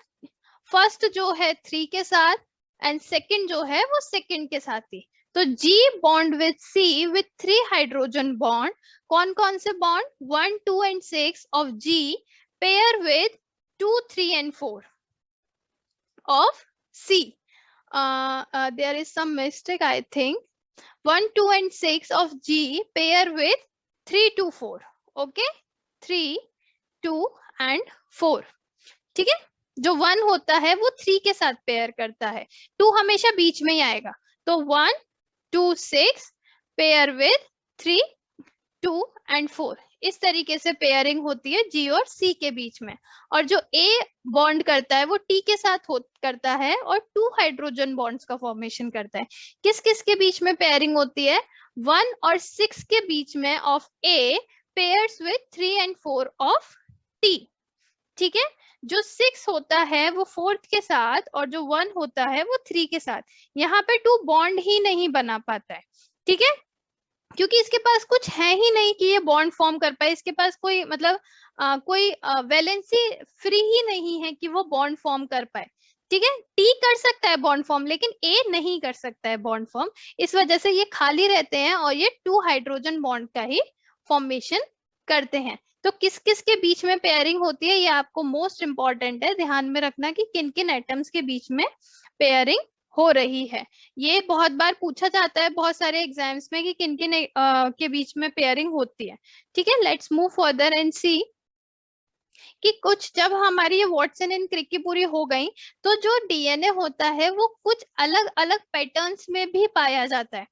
फर्स्ट जो है 3 के साथ, एंड सेकंड जो है वो सेकंड के साथ ही. तो G bond with C with 3 hydrogen bond. कौन कौन से bond? 1, 2 and 6 of G pair with 2, 3 and 4 of C. There is some mistake, I think. 1, 2 and 6 of G pair with 3, 2, 4. Okay, 3, 2 and 4. ठीक है, जो 1 होता है वो 3 के साथ पेयर करता है, 2 हमेशा बीच में ही आएगा. तो 1, 2, 6 पेयर विथ 3, 2 and 4. इस तरीके से पेयरिंग होती है G और C के बीच में. और जो A बॉन्ड करता है वो T के साथ करता है और 2 हाइड्रोजन बॉन्ड्स का फॉर्मेशन करता है. किस किस के बीच में पेयरिंग होती है? 1 और 6 के बीच में of A pairs with 3 and 4 of T. ठीक है, जो 6 होता है वो 4th के साथ और जो 1 होता है वो 3 के साथ, यहाँ पे 2 बॉन्ड ही नहीं बना पाता है। ठीक है, क्योंकि इसके पास कुछ है ही नहीं कि ये बॉन्ड फॉर्म कर पाए, इसके पास कोई मतलब कोई वैलेंसी फ्री ही नहीं है कि वो बॉन्ड फॉर्म कर पाए। ठीक है, टी कर सकता है बॉन्ड फॉर्म लेकिन ए नहीं कर सकता है बॉन्ड फॉर्म, इस वजह से ये खाली रहते हैं और ये 2 हाइड्रोजन बॉन्ड का ही फॉर्मेशन करते हैं। तो किस किस के बीच में पेयरिंग होती है ये आपको मोस्ट इंपॉर्टेंट है ध्यान में रखना कि किन किन एटम्स के बीच में पेयरिंग हो रही है। ये बहुत बार पूछा जाता है बहुत सारे एग्जाम्स में कि किन किन के बीच में पेयरिंग होती है। ठीक है, लेट्स मूव फर्दर एंड सी कि कुछ जब हमारी ये वॉटसन एंड क्रिक की पूरी हो गई तो जो डीएनए होता है वो कुछ अलग अलग पैटर्न्स में भी पाया जाता है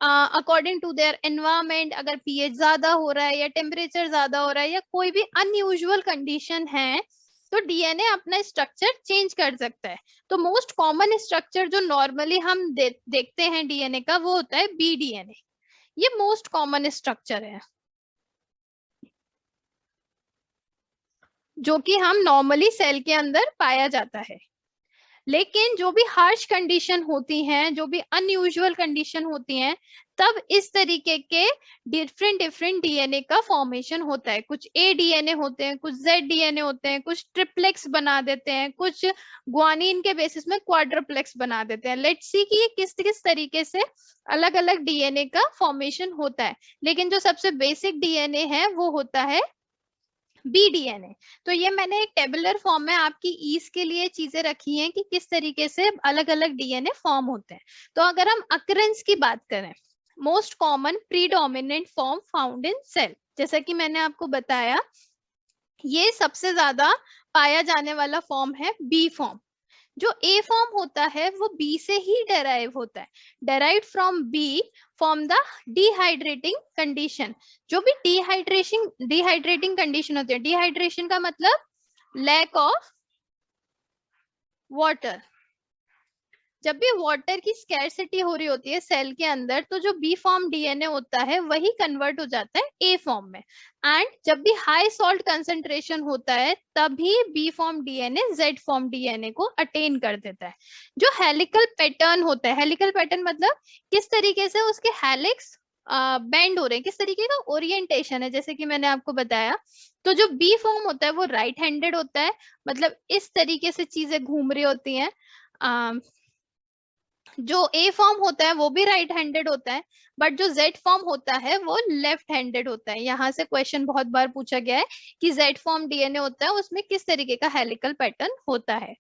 अकॉर्डिंग टू देयर एनवायरमेंट। अगर पीएच ज्यादा हो रहा है या टेम्परेचर ज्यादा हो रहा है या कोई भी अनयूजुअल कंडीशन है तो डीएनए अपना स्ट्रक्चर चेंज कर सकता है। तो मोस्ट कॉमन स्ट्रक्चर जो नॉर्मली हम देखते हैं डीएनए का वो होता है बी डीएनए, ये मोस्ट कॉमन स्ट्रक्चर है जो कि हम नॉर्मली सेल के अंदर पाया जाता है। लेकिन जो भी हार्श कंडीशन होती हैं, जो भी अनयूजुअल कंडीशन होती हैं, तब इस तरीके के डिफरेंट डिफरेंट डीएनए का फॉर्मेशन होता है। कुछ ए डीएनए होते हैं, कुछ जेड डीएनए होते हैं, कुछ ट्रिप्लेक्स बना देते हैं, कुछ ग्वानिन के बेसिस में क्वाड्रप्लेक्स बना देते हैं। लेट्स सी कि ये किस किस तरीके से अलग अलग डीएनए का फॉर्मेशन होता है। लेकिन जो सबसे बेसिक डीएनए है वो होता है बी डीएनए। तो ये मैंने एक टेबुलर फॉर्म में आपकी ईज के लिए चीजें रखी हैं कि किस तरीके से अलग अलग डीएनए फॉर्म होते हैं। तो अगर हम अकरेंस की बात करें, most common predominant form found in cell, जैसा कि मैंने आपको बताया ये सबसे ज्यादा पाया जाने वाला फॉर्म है बी फॉर्म। जो ए फॉर्म होता है वो बी से ही डेराइव होता है, derive from B from the dehydrating condition. जो भी डिहाइड्रेटिंग कंडीशन होती है, डिहाइड्रेशन का मतलब लैक ऑफ वाटर। जब भी वाटर की स्कैरसिटी हो रही होती है सेल के अंदर तो जो बी फॉर्म डीएनए होता है वही कन्वर्ट हो जाता है ए फॉर्म में। एंड जब भी हाई सॉल्ट कंसंट्रेशन होता है तभी B form DNA Z form DNA को अटेन कर देता है। जो हेलिकल पैटर्न होता है, हेलिकल पैटर्न मतलब किस तरीके से उसके हेलिक्स बेंड हो रहे हैं, किस तरीके का ओरिएंटेशन है, जैसे कि मैंने आपको बताया। तो जो बी फॉर्म होता है वो राइट हैंडेड होता है, मतलब इस तरीके से चीजें घूम रही होती हैं। जो ए फॉर्म होता है वो भी राइट हैंडेड होता है, बट जो जेड फॉर्म होता है वो लेफ्ट हैंडेड होता है। यहाँ से क्वेश्चन बहुत बार पूछा गया है कि जेड फॉर्म डीएनए होता है उसमें किस तरीके का हेलिकल पैटर्न होता है।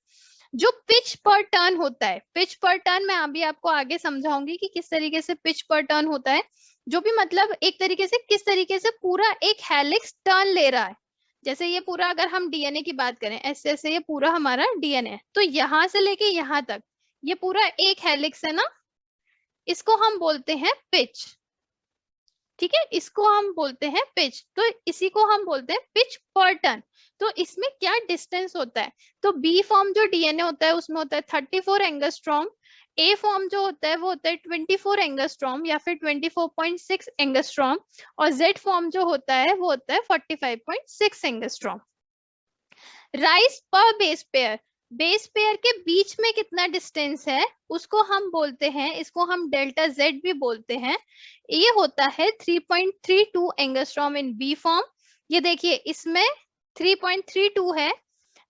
जो पिच पर टर्न होता है, पिच पर टर्न मैं अभी आपको आगे समझाऊंगी कि किस तरीके से पिच पर टर्न होता है। जो भी मतलब एक तरीके से किस तरीके से पूरा एक हेलिक्स टर्न ले रहा है। जैसे ये पूरा अगर हम डीएनए की बात करें ऐसे ऐसे ये पूरा हमारा डीएनए है तो यहाँ से लेके यहाँ तक ये पूरा एक हेलिक्स है ना, इसको हम बोलते हैं पिच। ठीक है, इसको हम बोलते हैं पिच, तो इसी को हम बोलते हैं पिच पर टर्न। तो इसमें क्या डिस्टेंस होता है, तो बी फॉर्म जो डीएनए होता है उसमें होता है 34 एंगस्ट्रॉम, ए फॉर्म जो होता है वो होता है 24 एंगस्ट्रॉम या फिर 24.6 एंगस्ट्रॉम, और जेड फॉर्म जो होता है वो होता है 45.6 एंगस्ट्रॉम। राइस पर बेस पेयर के बीच में कितना डिस्टेंस है उसको हम बोलते हैं, इसको हम डेल्टा जेड भी बोलते हैं। ये होता है 3.32 एंगस्ट्रॉम इन बी फॉर्म। ये देखिए इसमें 3.32 है,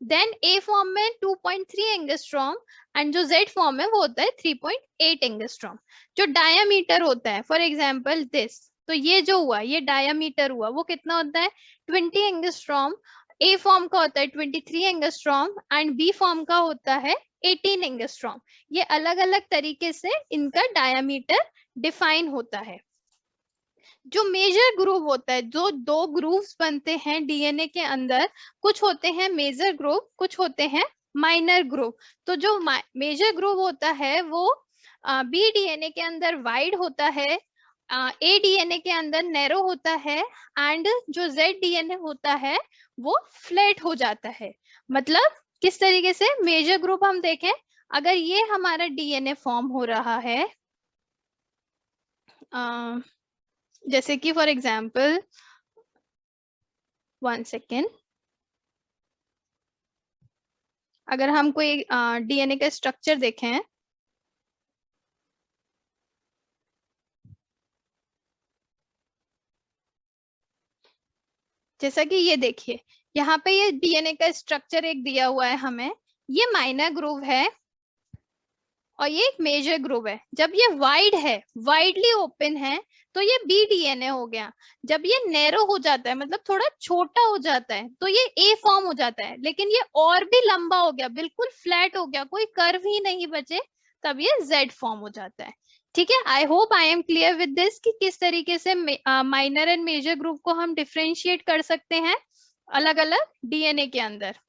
देन ए फॉर्म में 2.3 एंगस्ट्रॉम एंड जो जेड फॉर्म है वो होता है 3.8 एंगस्ट्रॉम। जो डायामीटर होता है फॉर एग्जांपल दिस, तो ये जो हुआ ये डायामीटर हुआ वो कितना होता है 20 एंगस्ट्रॉम। ए फॉर्म का होता है 23 एंगस्ट्रॉम एंड बी फॉर्म का होता है 18 एंगस्ट्रॉम। ये अलग अलग तरीके से इनका डायामीटर डिफाइन होता है। जो मेजर ग्रुप होता है, जो दो ग्रुप्स बनते हैं डीएनए के अंदर, कुछ होते हैं मेजर ग्रुप, कुछ होते हैं माइनर ग्रुप। तो जो मेजर ग्रुप होता है वो बी डीएनए के अंदर वाइड होता है, ए डीएनए के अंदर नैरो होता है एंड जो जेड डीएनए होता है वो फ्लैट हो जाता है। मतलब किस तरीके से मेजर ग्रुप हम देखें, अगर ये हमारा डीएनए फॉर्म हो रहा है जैसे कि फॉर एग्जाम्पल 1 सेकेंड, अगर हम कोई डीएनए का स्ट्रक्चर देखें, जैसा कि ये देखिए, यहाँ पे ये डीएनए का स्ट्रक्चर एक दिया हुआ है हमें, ये माइनर ग्रूव है और ये एक मेजर ग्रुप है। जब ये वाइड है, वाइडली ओपन है, तो ये बी डीएनए हो गया। जब ये नैरो हो जाता है, मतलब थोड़ा छोटा हो जाता है, तो ये ए फॉर्म हो जाता है। लेकिन ये और भी लंबा हो गया, बिल्कुल फ्लैट हो गया, कोई कर्व ही नहीं बचे, तब ये जेड फॉर्म हो जाता है। ठीक है, I hope I am clear with this कि किस तरीके से माइनर एंड मेजर ग्रुप को हम डिफ्रेंशिएट कर सकते हैं अलग अलग डीएनए के अंदर।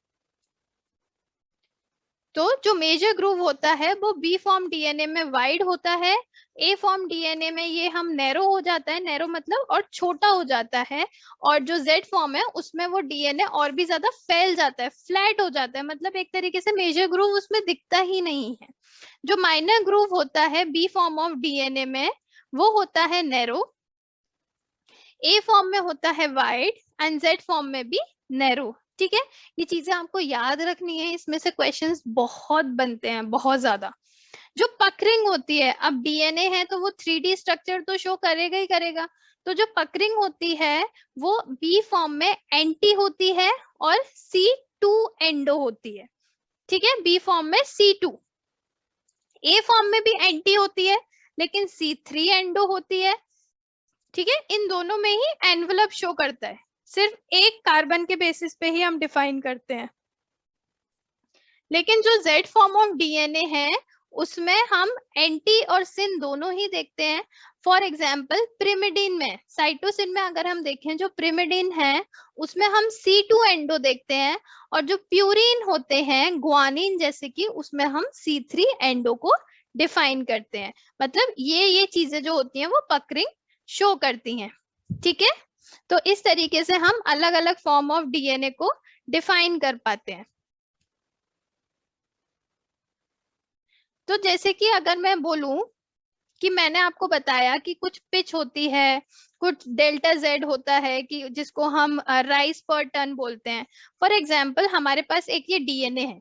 तो जो मेजर ग्रूव होता है वो बी फॉर्म डीएनए में वाइड होता है, ए फॉर्म डीएनए में ये हम नैरो हो जाता है, नैरो मतलब और छोटा हो जाता है, और जो जेड फॉर्म है उसमें वो डीएनए और भी ज्यादा फैल जाता है, फ्लैट हो जाता है, मतलब एक तरीके से मेजर ग्रूव उसमें दिखता ही नहीं है। जो माइनर ग्रूव होता है बी फॉर्म ऑफ डीएनए में, वो होता है नैरो, ए फॉर्म में होता है वाइड एंड जेड फॉर्म में भी नैरो। ठीक है, ये चीजें आपको याद रखनी है, इसमें से क्वेश्चंस बहुत बनते हैं, बहुत ज्यादा। जो पकरिंग होती है, अब डीएनए है तो वो 3D स्ट्रक्चर तो शो करेगा ही करेगा, तो जो पकरिंग होती है वो बी फॉर्म में एंटी होती है और C2 एंडो होती है। ठीक है, बी फॉर्म में C2, ए फॉर्म में भी एंटी होती है लेकिन C3 एंडो होती है। ठीक है, इन दोनों में ही एनवलप शो करता है, सिर्फ एक कार्बन के बेसिस पे ही हम डिफाइन करते हैं। लेकिन जो जेड फॉर्म ऑफ डीएनए है उसमें हम एंटी और सिन दोनों ही देखते हैं। फॉर एग्जाम्पल प्रिमिडीन में, साइटोसिन में अगर हम देखें, जो प्रिमिडीन है उसमें हम C2 एंडो देखते हैं, और जो प्यूरिन होते हैं ग्वानिन जैसे कि, उसमें हम C3 एंडो को डिफाइन करते हैं। मतलब ये चीजें जो होती हैं वो पकरिंग शो करती हैं। ठीक है, तो इस तरीके से हम अलग अलग फॉर्म ऑफ डीएनए को डिफाइन कर पाते हैं। तो जैसे कि अगर मैं बोलूं कि मैंने आपको बताया कि कुछ पिच होती है, कुछ डेल्टा जेड होता है कि जिसको हम राइस पर टन बोलते हैं। फॉर एग्जाम्पल हमारे पास एक ये डीएनए है,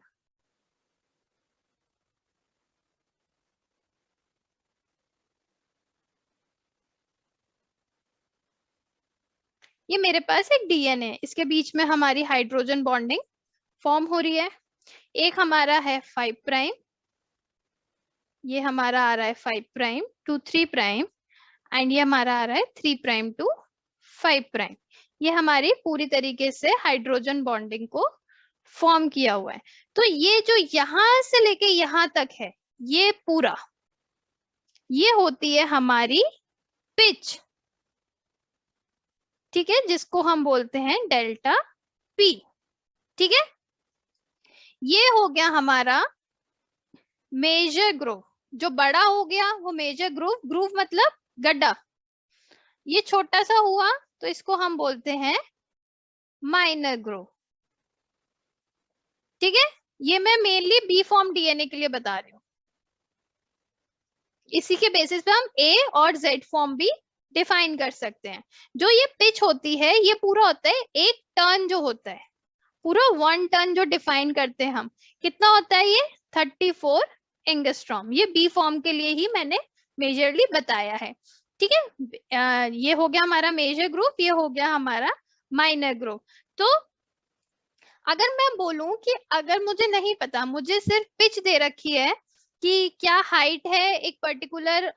ये मेरे पास एक डीएनए है, इसके बीच में हमारी हाइड्रोजन बॉन्डिंग फॉर्म हो रही है। एक हमारा है 5 प्राइम, ये हमारा आ रहा है 5 प्राइम टू 3 प्राइम, एंड ये हमारा आ रहा है 3 प्राइम टू 5 प्राइम। ये हमारी पूरी तरीके से हाइड्रोजन बॉन्डिंग को फॉर्म किया हुआ है। तो ये जो यहां से लेके यहां तक है, ये पूरा, ये होती है हमारी पिच। ठीक है, जिसको हम बोलते हैं डेल्टा पी। ठीक है, ये हो गया हमारा मेजर ग्रूव। जो बड़ा हो गया वो मेजर ग्रूव, ग्रूव मतलब गड्ढा। ये छोटा सा हुआ तो इसको हम बोलते हैं माइनर ग्रूव। ठीक है, ये मैं मेनली बी फॉर्म डीएनए के लिए बता रही हूँ। इसी के बेसिस पे हम ए और जेड फॉर्म भी डिफाइन कर सकते हैं। जो ये पिच होती है ये पूरा होता है एक टर्न, जो होता है पूरा 1 टर्न जो डिफाइन करते हैं हम, कितना होता है ये 34 एंगस्ट्रॉम। ये बी फॉर्म के लिए ही मैंने मेजरली बताया है। ठीक है, ये हो गया हमारा मेजर ग्रुप, ये हो गया हमारा माइनर ग्रुप। तो अगर मैं बोलूं कि अगर मुझे नहीं पता, मुझे सिर्फ पिच दे रखी है कि क्या हाइट है एक पर्टिकुलर,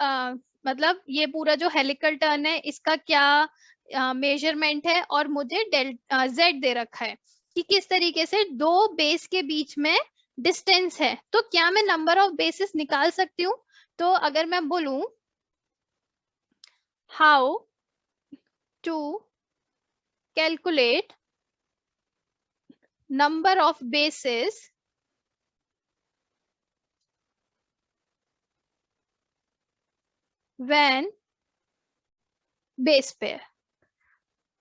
मतलब ये पूरा जो हेलिकल टर्न है इसका क्या मेजरमेंट है, और मुझे जेड दे रखा है कि किस तरीके से दो बेस के बीच में डिस्टेंस है, तो क्या मैं नंबर ऑफ बेसिस निकाल सकती हूँ? तो अगर मैं बोलूं how to calculate number of bases when base pair,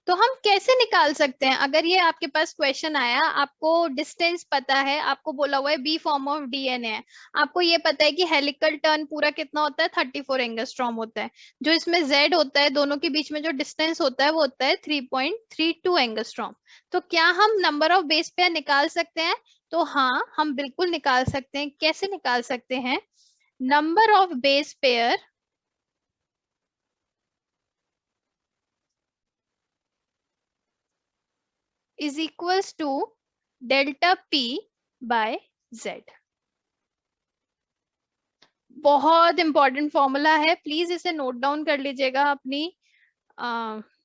तो हम कैसे निकाल सकते हैं? अगर ये आपके पास क्वेश्चन आया, आपको डिस्टेंस पता है, आपको बोला हुआ है बी फॉर्म ऑफ डीएनए है, आपको ये पता है कि हेलिकल टर्न पूरा कितना होता है 34 एंगस्ट्रॉम होता है, जो इसमें जेड होता है, दोनों के बीच में जो डिस्टेंस होता है वो होता है 3.32 एंगस्ट्रॉम। तो क्या हम नंबर ऑफ बेस पेयर निकाल सकते हैं? तो हाँ, हम बिल्कुल निकाल सकते हैं। कैसे निकाल सकते हैं? Number of base pair is equals to delta P by Z. बहुत इंपॉर्टेंट फॉर्मूला है, प्लीज इसे नोट डाउन कर लीजिएगा अपनी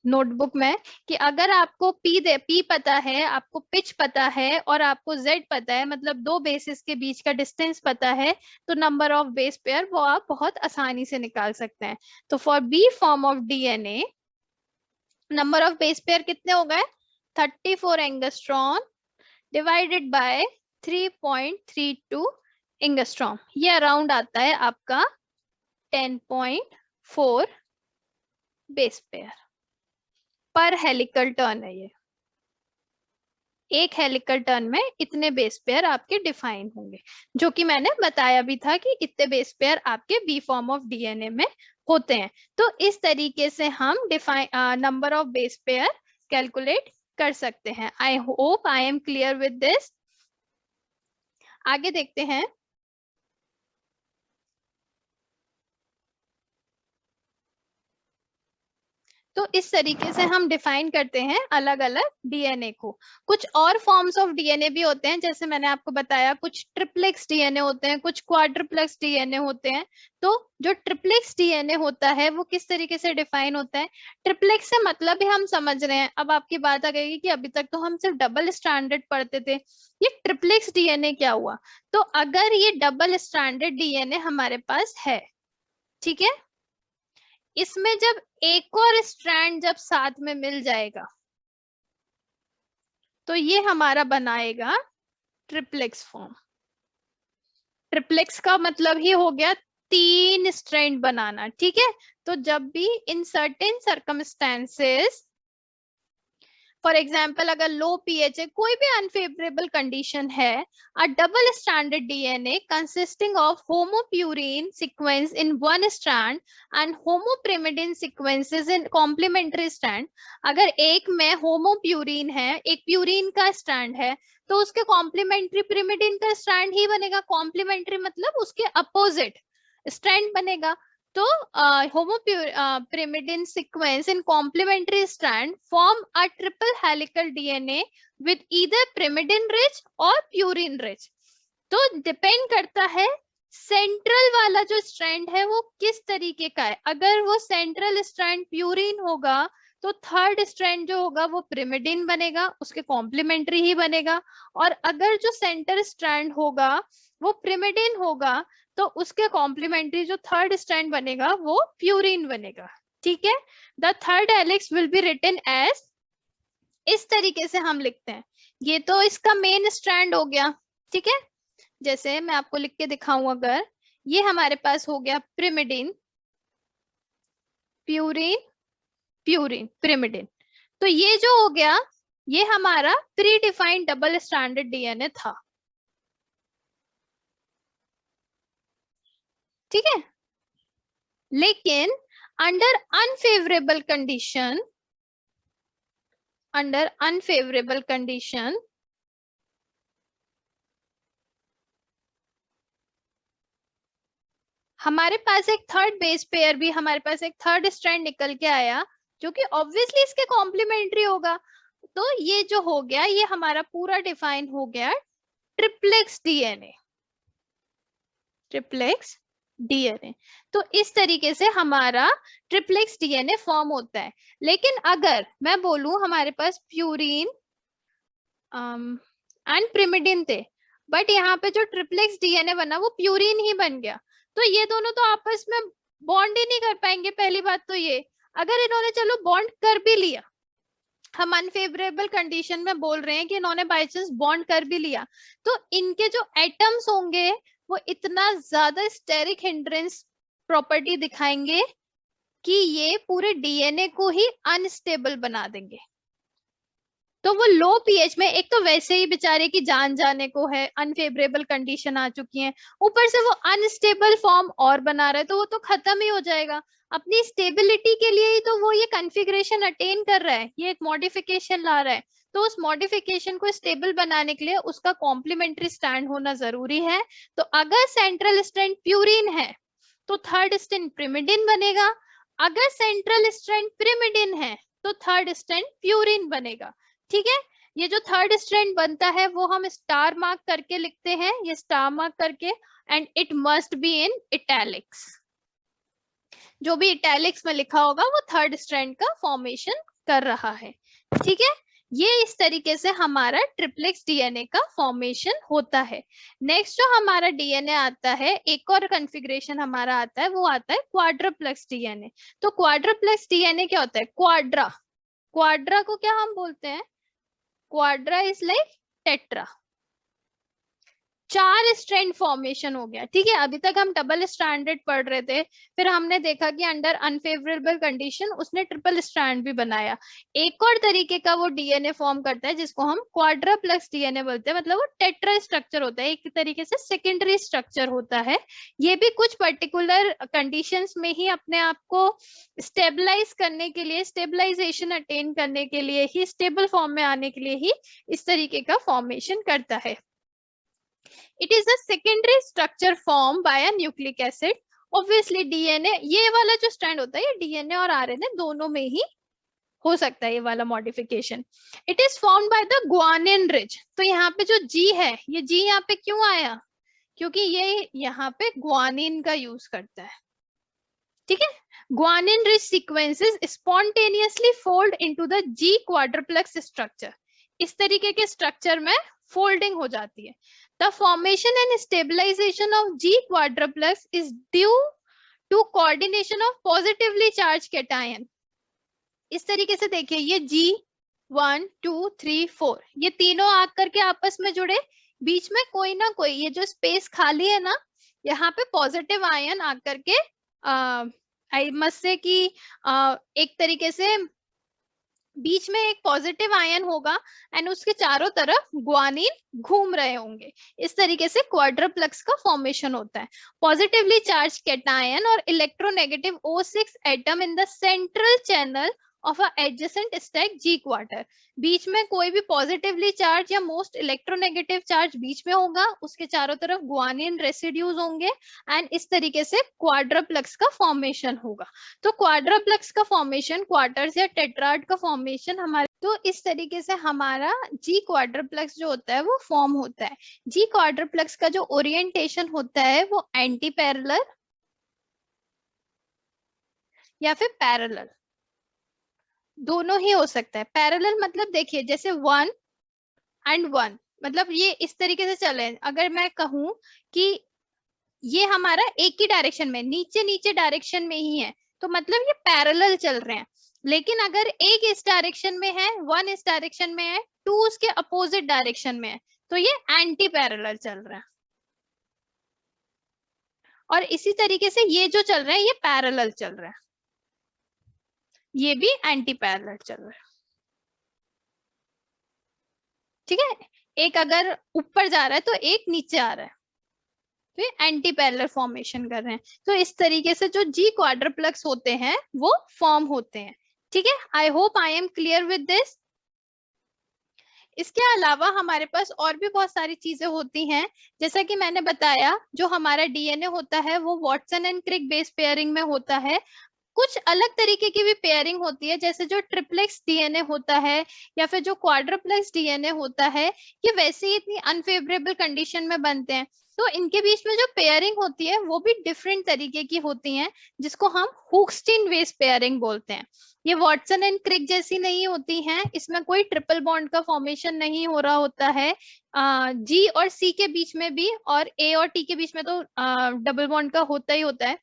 नोटबुक में, कि अगर आपको पी पता है, आपको पिच पता है और आपको जेड पता है, मतलब दो बेसिस के बीच का डिस्टेंस पता है, तो नंबर ऑफ बेस पेयर वो आप बहुत आसानी से निकाल सकते हैं। तो for B form of DNA, number of base pair कितने हो गए? 34 एंगस्ट्रॉम डिवाइडेड बाय 3.32 एंगस्ट्रॉम, ये अराउंड आता है आपका 10.4 बेस पेयर पर हेलिकल टर्न है। ये एक हेलिकल टर्न में इतने बेस पेयर आपके डिफाइन होंगे, जो कि मैंने बताया भी था कि इतने बेस पेयर आपके बी फॉर्म ऑफ डीएनए में होते हैं। तो इस तरीके से हम define number of base pair calculate कर सकते हैं। I hope I am clear with this. आगे देखते हैं। तो इस तरीके से हम डिफाइन करते हैं अलग अलग डीएनए को। कुछ और फॉर्म्स ऑफ डीएनए भी होते हैं, जैसे मैंने आपको बताया, कुछ ट्रिप्लेक्स डीएनए होते हैं, कुछ क्वाड्रुप्लेक्स डीएनए होते हैं। तो जो ट्रिप्लेक्स डीएनए होता है वो किस तरीके से डिफाइन होता है? ट्रिप्लेक्स से मतलब भी हम समझ रहे हैं। अब आपकी बात आ गई कि अभी तक तो हम सिर्फ डबल स्ट्रैंडेड पढ़ते थे, ये ट्रिप्लेक्स डीएनए क्या हुआ? तो अगर ये डबल स्ट्रैंडेड डीएनए हमारे पास है, ठीक है, इसमें जब एक और स्ट्रैंड जब साथ में मिल जाएगा तो ये हमारा बनाएगा ट्रिप्लेक्स फॉर्म। ट्रिप्लेक्स का मतलब ही हो गया 3 स्ट्रैंड बनाना, ठीक है। तो जब भी in certain circumstances, for example अगर लो पीएच है, कोई भी अनफेवरेबल कंडीशन है, a double stranded DNA consisting of homopurine sequence in one strand and homopyrimidine sequences in complementary strand, अगर एक में होमोप्यूरिन है, एक प्यूरिन का स्ट्रैंड है, तो उसके कॉम्प्लीमेंट्री प्रिमिडिन का स्ट्रैंड ही बनेगा। कॉम्प्लीमेंट्री मतलब उसके अपोजिट स्ट्रैंड बनेगा। तो homopyrimidine sequence in complementary strand form a triple helical DNA with either pyrimidine rich और purine rich। तो डिपेंड करता है सेंट्रल वाला जो स्ट्रैंड है वो किस तरीके का है। अगर वो सेंट्रल स्ट्रैंड प्यूरिन होगा तो थर्ड स्ट्रैंड जो होगा वो प्रिमिडिन बनेगा, उसके कॉम्प्लीमेंट्री ही बनेगा। और अगर जो सेंटर स्ट्रैंड होगा वो प्रिमिडिन होगा तो उसके कॉम्प्लीमेंट्री जो थर्ड स्ट्रैंड बनेगा वो प्यूरिन बनेगा, ठीक है। The third helix will be written as, इस तरीके से हम लिखते हैं। ये तो इसका मेन स्ट्रैंड हो गया, ठीक है। जैसे मैं आपको लिख के दिखाऊं, अगर ये हमारे पास हो गया प्रिमिडिन, प्यूरिन, प्यूरिन, प्रिमिडिन, तो ये जो हो गया ये हमारा pre defined double stranded DNA था, ठीक है। लेकिन under unfavourable condition, under unfavourable condition हमारे पास एक थर्ड बेस पेयर भी, हमारे पास एक थर्ड स्ट्रैंड निकल के आया जो कि ऑब्वियसली इसके कॉम्प्लीमेंट्री होगा। तो ये जो हो गया ये हमारा पूरा डिफाइन हो गया ट्रिप्लेक्स डीएनए, ट्रिप्लेक्स डीएनए। तो इस तरीके से हमारा ट्रिप्लेक्स डीएनए फॉर्म होता है। लेकिन अगर मैं बोलूं हमारे पास प्यूरिन एंड प्रिमिडिन थे, बट यहाँ पे जो ट्रिप्लेक्स डीएनए बना वो प्यूरिन ही बन गया, तो ये दोनों तो आपस में बॉन्ड ही नहीं कर पाएंगे। पहली बात तो ये, अगर इन्होंने चलो बॉन्ड कर भी लिया, हम अनफेवरेबल कंडीशन में बोल रहे हैं कि इन्होंने बाय चांस बॉन्ड कर भी लिया, तो इनके जो एटम्स होंगे वो इतना ज्यादा स्टेरिक हिंड्रेंस प्रॉपर्टी दिखाएंगे कि ये पूरे डीएनए को ही अनस्टेबल बना देंगे। तो वो लो पीएच में, एक तो वैसे ही बेचारे की जान जाने को है, अनफेवरेबल कंडीशन आ चुकी है, ऊपर से वो अनस्टेबल फॉर्म और बना रहा है, तो वो तो खत्म ही हो जाएगा। अपनी स्टेबिलिटी के लिए ही तो वो ये कॉन्फ़िगरेशन अटेन कर रहा है, ये एक मॉडिफिकेशन ला रहा है। तो उस मॉडिफिकेशन को स्टेबल बनाने के लिए उसका कॉम्प्लीमेंट्री स्ट्रैंड होना जरूरी है। तो अगर सेंट्रल स्ट्रैंड प्यूरिन है तो थर्ड स्ट्रैंड pyrimidine बनेगा, अगर सेंट्रल स्ट्रैंड pyrimidine है तो थर्ड स्ट्रैंड प्यूरिन बनेगा। ठीक है, ये जो थर्ड स्ट्रैंड बनता है वो हम स्टार मार्क करके लिखते हैं, ये स्टार मार्क करके, and it must be in italics. जो भी इटैलिक्स में लिखा होगा वो थर्ड स्ट्रैंड का फॉर्मेशन कर रहा है। ठीक है, ये इस तरीके से हमारा ट्रिप्लेक्स डीएनए का फॉर्मेशन होता है। नेक्स्ट जो हमारा डीएनए आता है, एक और कॉन्फ़िगरेशन हमारा आता है, वो आता है क्वाड्रप्लेक्स डीएनए। तो क्वाड्रप्लेक्स डीएनए क्या होता है? क्वाड्रा, क्वाड्रा को क्या हम बोलते हैं? Quadra is like tetra, 4 strand formation हो गया। ठीक है, अभी तक हम डबल स्ट्रैंडेड पढ़ रहे थे, फिर हमने देखा कि अंडर अनफेवरेबल कंडीशन उसने ट्रिपल स्ट्रैंड भी बनाया। एक और तरीके का वो डीएनए फॉर्म करता है जिसको हम क्वाड्राप्लेक्स डीएनए बोलते हैं, मतलब वो टेट्रा स्ट्रक्चर होता है, एक तरीके से सेकेंडरी स्ट्रक्चर होता है। ये भी कुछ पर्टिकुलर कंडीशंस में ही अपने आप को स्टेबलाइज करने के लिए, स्टेबलाइजेशन अटेन करने के लिए ही, स्टेबल फॉर्म में आने के लिए ही इस तरीके का फॉर्मेशन करता है। It is a secondary structure formed by a nucleic acid. Obviously DNA, ये वाला जो स्ट्रैंड होता है ये डीएनए और आरएनए दोनों में ही हो सकता है ये वाला modification. It is formed by the guanine ridge. तो यहाँ पे जो जी है, ये जी यहाँ पे क्यों आया? क्योंकि ये यहाँ पे ग्वानिन का यूज करता है। ठीक है, guanine rich sequences spontaneously fold into the G quadruplex structure. इस तरीके के स्ट्रक्चर में फोल्डिंग हो जाती है। The formation and stabilization of G quadruplex is due to coordination of positively charged cation. इस तरीके से देखिए, ये G1, 2, 3, 4 ये तीनों आकर के आपस में जुड़े, बीच में कोई ना कोई ये जो स्पेस खाली है ना, यहाँ पे पॉजिटिव आयन आकर के आई मस्ट से कि एक तरीके से बीच में एक पॉजिटिव आयन होगा एंड उसके चारों तरफ ग्वानिन घूम रहे होंगे। इस तरीके से क्वाड्रप्लेक्स का फॉर्मेशन होता है। पॉजिटिवली चार्ज कैटायन और electronegative O6 atom in the central channel of a adjacent stack G quarter. बीच में कोई भी पॉजिटिवली चार्ज या मोस्ट इलेक्ट्रोनेगेटिव चार्ज बीच में होगा, उसके चारों तरफ ग्वानिन रेसिड्यूज होंगे एंड इस तरीके से क्वाड्रप्लेक्स का फॉर्मेशन होगा। तो क्वाड्रप्लेक्स का फॉर्मेशन, क्वार्टर्स या टेट्राड का फॉर्मेशन हमारे, तो इस तरीके से हमारा जी क्वाड्रप्लेक्स जो होता है वो फॉर्म होता है। जी क्वाड्रप्लेक्स का जो ओरिएंटेशन होता है वो एंटी पैरेलल या फिर पैरेलल, दोनों ही हो सकता है। पैरेलल मतलब देखिए जैसे 1 एंड 1, मतलब ये इस तरीके से चले। अगर मैं कहूं कि ये हमारा एक ही डायरेक्शन में, नीचे नीचे डायरेक्शन में ही है, तो मतलब ये पैरेलल चल रहे हैं। लेकिन अगर एक इस डायरेक्शन में है, 1 इस डायरेक्शन में है, 2 उसके अपोजिट डायरेक्शन में है, तो ये एंटी पैरेलल चल रहा है। और इसी तरीके से ये जो चल रहा है ये पैरेलल चल रहा है, ये भी एंटी पैरेलल चल रहा है। ठीक है, एक अगर ऊपर जा रहा है तो एक नीचे आ रहा है, तो ये एंटी पैरेलल फॉर्मेशन कर रहे हैं। तो इस तरीके से जो जी क्वाड्रप्लेक्स होते हैं वो फॉर्म होते हैं। ठीक है, I hope I am clear with this. इसके अलावा हमारे पास और भी बहुत सारी चीजें होती हैं, जैसा कि मैंने बताया जो हमारा डीएनए होता है वो Watson and Crick base pairing में होता है। कुछ अलग तरीके की भी पेयरिंग होती है, जैसे जो ट्रिप्लेक्स डीएनए होता है या फिर जो क्वाड्रप्लेक्स डीएनए होता है, ये वैसे ही इतनी अनफेवरेबल कंडीशन में बनते हैं। तो इनके बीच में जो पेयरिंग होती है वो भी डिफरेंट तरीके की होती हैं, जिसको हम हुक्सटीन बेस पेयरिंग बोलते हैं। ये वॉटसन एंड क्रिक जैसी नहीं होती हैं, इसमें कोई ट्रिपल बॉन्ड का फॉर्मेशन नहीं हो रहा होता है। जी और सी के बीच में भी और ए और टी के बीच में तो डबल बॉन्ड का होता ही होता है।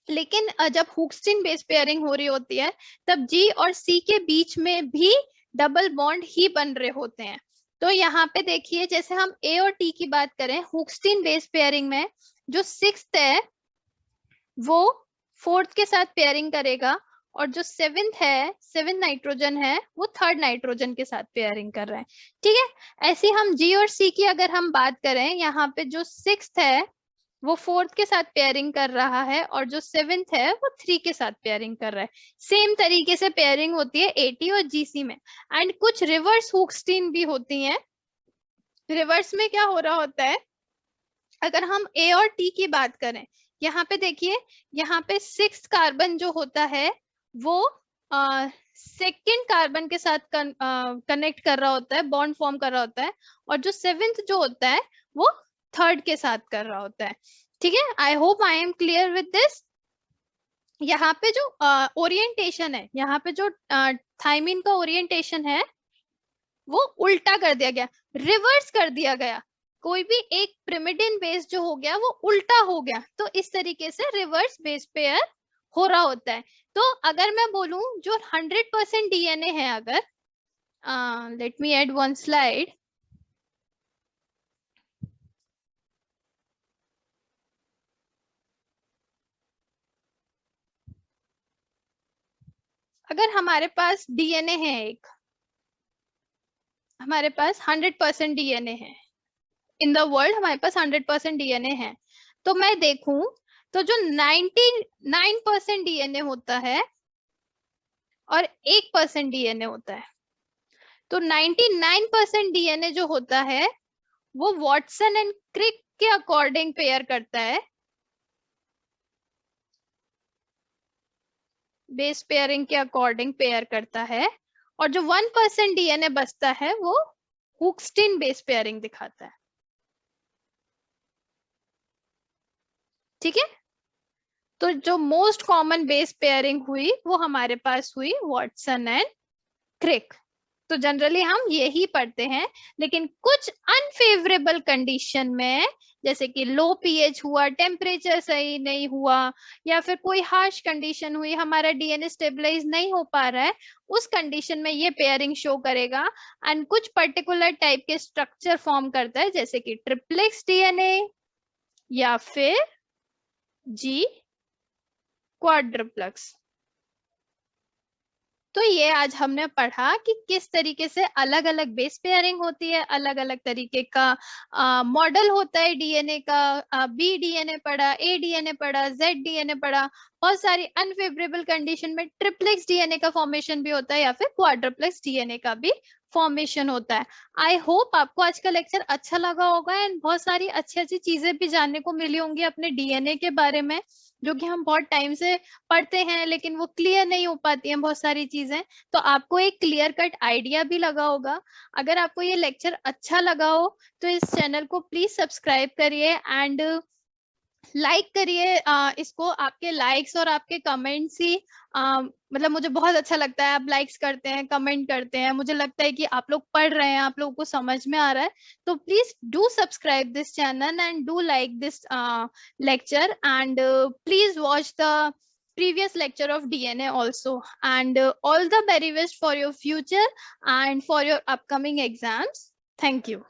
लेकिन जब हुक्सटीन बेस पेयरिंग हो रही होती है तब जी और सी के बीच में भी डबल बॉन्ड ही बन रहे होते हैं। तो यहाँ पे देखिए, जैसे हम ए और टी की बात करें, हुक्सटीन बेस पेयरिंग में जो 6th है वो 4th के साथ पेयरिंग करेगा, और जो 7th नाइट्रोजन है वो 3rd नाइट्रोजन के साथ पेयरिंग कर रहा है। ठीक है, ऐसे हम जी और सी की अगर हम बात करें, यहाँ पे जो 6th है वो 4th के साथ पेयरिंग कर रहा है और जो 7th है वो 3 के साथ पेयरिंग कर रहा है। सेम तरीके से पेयरिंग होती है AT और GC में। एंड कुछ रिवर्स हुक्सटीन भी होती हैं। रिवर्स में क्या हो रहा होता है, अगर हम A और T की बात करें, यहाँ पे देखिए, यहाँ पे 6th कार्बन जो होता है वो सेकेंड कार्बन के साथ कनेक्ट कर रहा होता है, बॉन्ड फॉर्म कर रहा होता है, और जो 7th जो होता है वो 3rd के साथ कर रहा होता है। ठीक है, I hope I am clear with this. यहाँ पे जो ओरिएंटेशन है, यहाँ पे जो थाइमिन का ओरिएंटेशन है वो उल्टा कर दिया गया, रिवर्स कर दिया गया। कोई भी एक प्रिमिडिन बेस जो हो गया वो उल्टा हो गया, तो इस तरीके से रिवर्स बेस पेयर हो रहा होता है। तो अगर मैं बोलूं जो 100% DNA है, अगर let me add one slide. अगर हमारे पास DNA है एक, हमारे पास 100% DNA है इन द वर्ल्ड, हमारे पास 100% DNA है, तो मैं देखूं तो जो 99% DNA होता है और 1% DNA होता है, तो 99% DNA जो होता है वो वॉटसन एंड क्रिक के अकॉर्डिंग पेयर करता है, बेस पेयरिंग के अकॉर्डिंग पेयर करता है, और जो 1% DNA बचता है वो हुक्सटीन बेस पेयरिंग दिखाता है। ठीक है, तो जो मोस्ट कॉमन बेस पेयरिंग हुई वो हमारे पास हुई वॉटसन एंड क्रिक। तो जनरली हम यही पढ़ते हैं, लेकिन कुछ अनफेवरेबल कंडीशन में, जैसे कि लो पीएच हुआ, टेम्परेचर सही नहीं हुआ, या फिर कोई हार्श कंडीशन हुई, हमारा डीएनए स्टेबलाइज नहीं हो पा रहा है, उस कंडीशन में ये पेयरिंग शो करेगा। एंड कुछ पर्टिकुलर टाइप के स्ट्रक्चर फॉर्म करता है, जैसे कि ट्रिप्लेक्स डीएनए या फिर जी क्वाड्रुप्लेक्स। तो ये आज हमने पढ़ा कि किस तरीके से अलग अलग बेस पेयरिंग होती है, अलग अलग तरीके का मॉडल होता है डीएनए का। बी डीएनए पढ़ा, ए डीएनए पढ़ा, जेड डीएनए पढ़ा, बहुत सारी अनफेवरेबल कंडीशन में ट्रिप्लेक्स डीएनए का फॉर्मेशन भी होता है या फिर क्वाड्रुप्लेक्स डीएनए का भी फॉर्मेशन होता है। आई होप आपको आज का लेक्चर अच्छा लगा होगा एंड बहुत सारी अच्छी अच्छी चीजें भी जानने को मिली होंगी अपने डीएनए के बारे में, जो कि हम बहुत टाइम से पढ़ते हैं लेकिन वो क्लियर नहीं हो पाती हैं बहुत सारी चीजें। तो आपको एक क्लियर कट आइडिया भी लगा होगा। अगर आपको ये लेक्चर अच्छा लगा हो तो इस चैनल को प्लीज सब्सक्राइब करिए एंड लाइक करिए। इसको आपके लाइक्स और आपके कमेंट्स ही मतलब मुझे बहुत अच्छा लगता है। आप लाइक्स करते हैं, कमेंट करते हैं, मुझे लगता है कि आप लोग पढ़ रहे हैं, आप लोगों को समझ में आ रहा है। तो please do subscribe this channel and do like this lecture, and please watch the previous lecture of DNA also, and all the very best for your future and for your upcoming exams. Thank you.